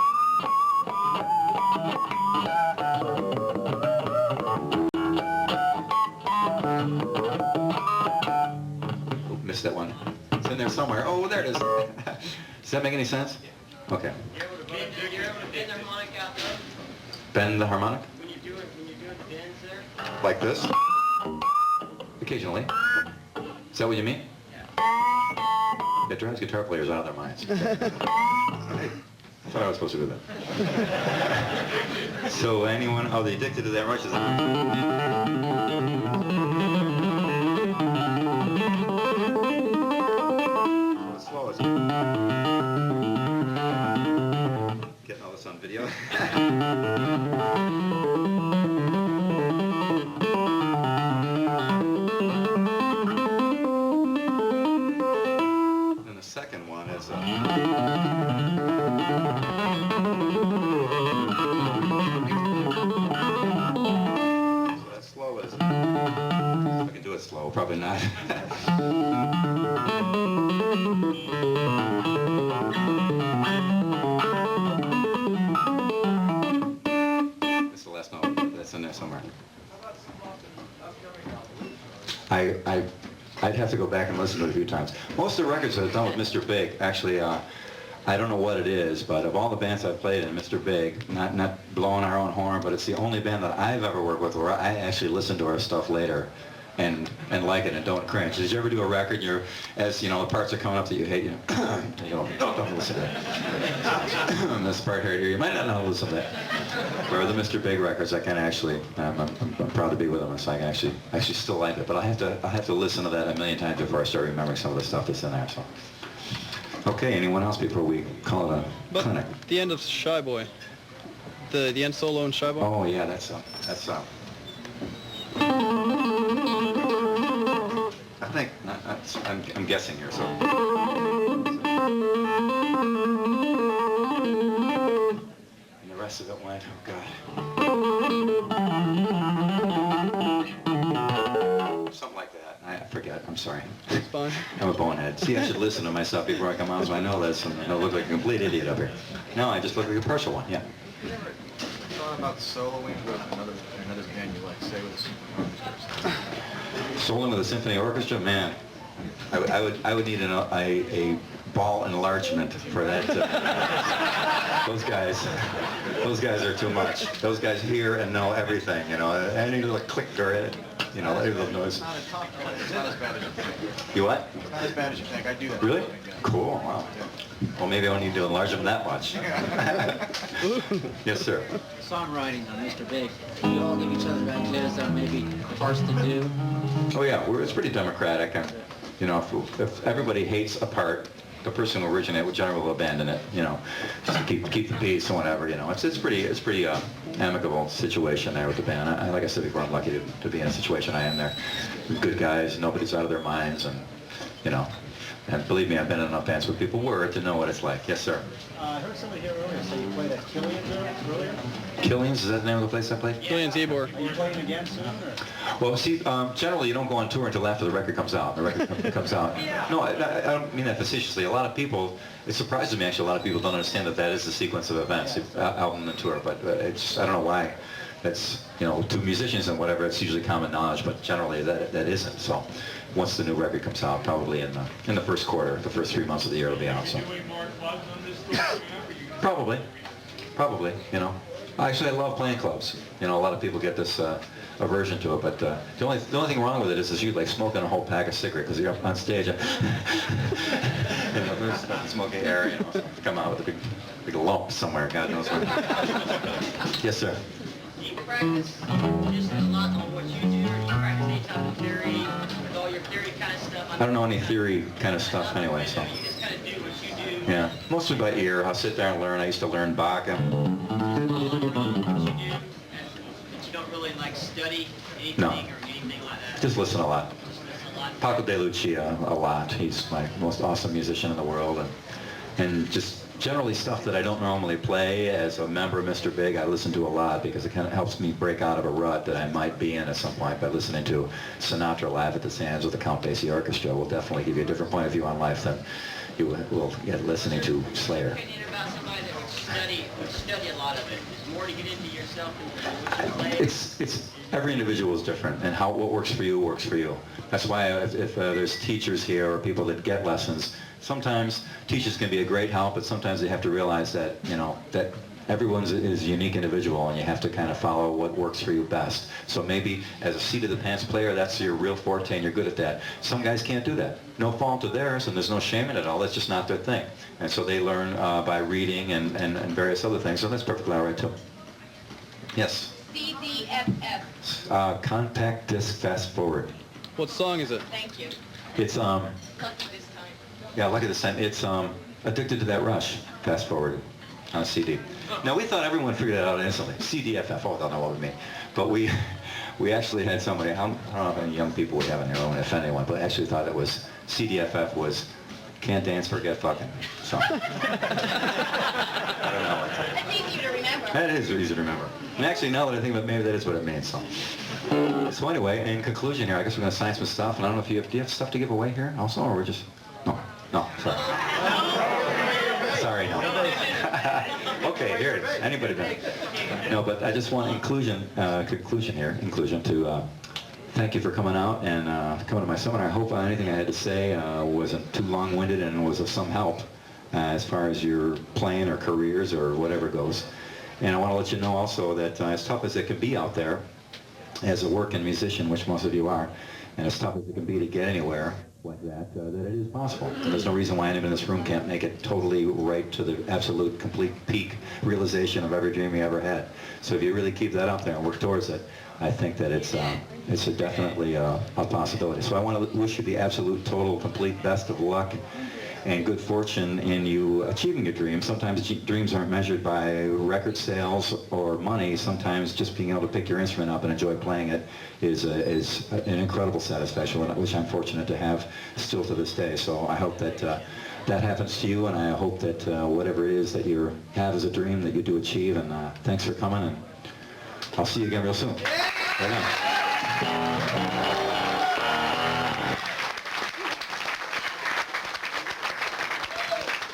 Oh, missed that one. It's in there somewhere. Oh, there it is. Does that make any sense? Okay. You're able to bend the harmonic out there? Bend the harmonic? When you're doing the bends there? Like this? Occasionally. Is that what you mean? Yeah. It drives guitar players out of their minds. I thought I was supposed to do that. So anyone, the addicted to that rush is... As slow as... Getting all this on video. And the second one is so that's slow as... If I can do it slow, probably not. It's the last note. That's in there somewhere. I'd have to go back and listen to it a few times. Most of the records I've done with Mr. Big, actually, I don't know what it is, but of all the bands I've played in, Mr. Big, not blowing our own horn, but it's the only band that I've ever worked with where I actually listen to our stuff later and like it and don't cringe. Did you ever do a record and as you know, the parts are coming up that you hate, you go, don't listen to that. This part here, you might not know to listen to that. Where the Mr. Big records, I can actually, I'm proud to be with them, so I can actually still like it. But I have to listen to that a million times before I start remembering some of the stuff that's in there. So. Okay, anyone else before we call it a clinic? The end of Shy Boy. The end solo in Shy Boy? Oh yeah, that's I think, I'm guessing here, so. And the rest of it went, oh God. Something like that. I forget, I'm sorry. It's fine. I'm a bonehead. See, I should listen to myself before I come on, so I know this, and I don't look like a complete idiot up here. No, I just look like a partial one, yeah. You ever thought about soloing with another band you like, say with a Soloing with a symphony orchestra, man. I would need a ball enlargement for that. Those guys are too much. Those guys hear and know everything. You know, any little click or any little noise. It's not as bad as you think. You what? It's not as bad as you think. I do that. Really? Cool. Wow. Well, maybe I don't need to enlarge them that much. Yes, sir. Songwriting on Mr. Big. Do you all give each other ideas on maybe parts to do? Oh yeah, it's pretty democratic. And, you know, if everybody hates a part, the person who originated would generally abandon it. You know, just to keep the peace or whatever. You know, it's pretty amicable situation there with the band. Like I said before, I'm lucky to be in a situation I am there. Good guys, nobody's out of their minds, and you know. And believe me, I've been in enough bands where people were to know what it's like. Yes, sir. I heard somebody here earlier say you played at Killian's earlier. Killian's, is that the name of the place I played? Killian's Ebor. Are you playing again soon? Or? Well, see, generally you don't go on tour until after the record comes out. The record comes out. No, I don't mean that facetiously. A lot of people, it surprises me actually, a lot of people don't understand that that is the sequence of events, album and tour. But it's, I don't know why. That's, you know, to musicians and whatever, it's usually common knowledge, but generally that isn't. So once the new record comes out, probably in the first quarter, the first 3 months of the year it'll be out. So. Doing more clubs on this tour? Probably, you know. Actually, I love playing clubs. You know, a lot of people get this aversion to it, but the only thing wrong with it is you like smoking a whole pack of cigarettes because you're up on stage and you know, there's smoking air, you know, so come out with a big lump somewhere, God knows where. Yes, sir. Do you practice just a lot on what you do, or do you practice any type of theory with all your theory kind of stuff? I don't know any theory kind of stuff anyway, so. You just kind of do what you do. Yeah, mostly by ear. I'll sit there and learn. I used to learn Bach. What you do, but you don't really like study anything No. or anything like that. Just listen a lot. Just listen a lot. Paco de Lucia a lot. He's my most awesome musician in the world, and just generally stuff that I don't normally play as a member of Mr. Big, I listen to a lot because it kind of helps me break out of a rut that I might be in at some point. By listening to Sinatra live at the Sands with the Count Basie Orchestra will definitely give you a different point of view on life than you will get listening to Slayer. Opinion about somebody that would study a lot of it. Is more to get into yourself than what you play. It's every individual is different, and what works for you works for you. That's why if there's teachers here or people that get lessons, sometimes teachers can be a great help, but sometimes they have to realize that, you know, that everyone is a unique individual, and you have to kind of follow what works for you best. So maybe as a seat-of-the-pants player, that's your real forte, and you're good at that. Some guys can't do that. No fault of theirs, and there's no shame in it at all. That's just not their thing. And so they learn by reading and various other things. So that's perfectly all right, too. Yes? CDFF. Compact disc fast forward. What song is it? Thank you. It's Lucky this time. yeah, lucky this time. It's Addicted to That Rush, fast forwarded on a CD. Now we thought everyone figured that out instantly. CDFF, oh, I don't know what we mean. But we actually had somebody, I don't know how many young people we have in here, I don't want to offend anyone, but actually thought it was, CDFF was Can't Dance, Forget Fucking. So, I don't know. That's easy to remember. That is easy to remember. And actually, now that I think about it, maybe that is what it means. So anyway, in conclusion here, I guess we're going to sign some stuff, and I don't know if do you have stuff to give away here also, or we're just, no, sorry. Sorry, no. Okay, here it is. Anybody done? No, but I just want conclusion to thank you for coming out and coming to my seminar. I hope anything I had to say wasn't too long-winded and was of some help as far as your playing or careers or whatever goes. And I want to let you know also that as tough as it can be out there as a working musician, which most of you are, and as tough as it can be to get anywhere like that, that it is possible. And there's no reason why anyone in this room can't make it totally right to the absolute, complete peak realization of every dream you ever had. So if you really keep that up there and work towards it, I think that it's definitely a possibility. So I want to wish you the absolute, total, complete best of luck and good fortune in you achieving your dreams. Sometimes dreams aren't measured by record sales or money. Sometimes just being able to pick your instrument up and enjoy playing it is an incredible satisfaction, which I'm fortunate to have still to this day. So I hope that that happens to you, and I hope that whatever it is that you have as a dream that you do achieve. And thanks for coming, and I'll see you again real soon. Right on.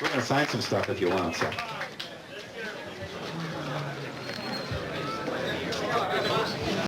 We're going to sign some stuff if you want, so.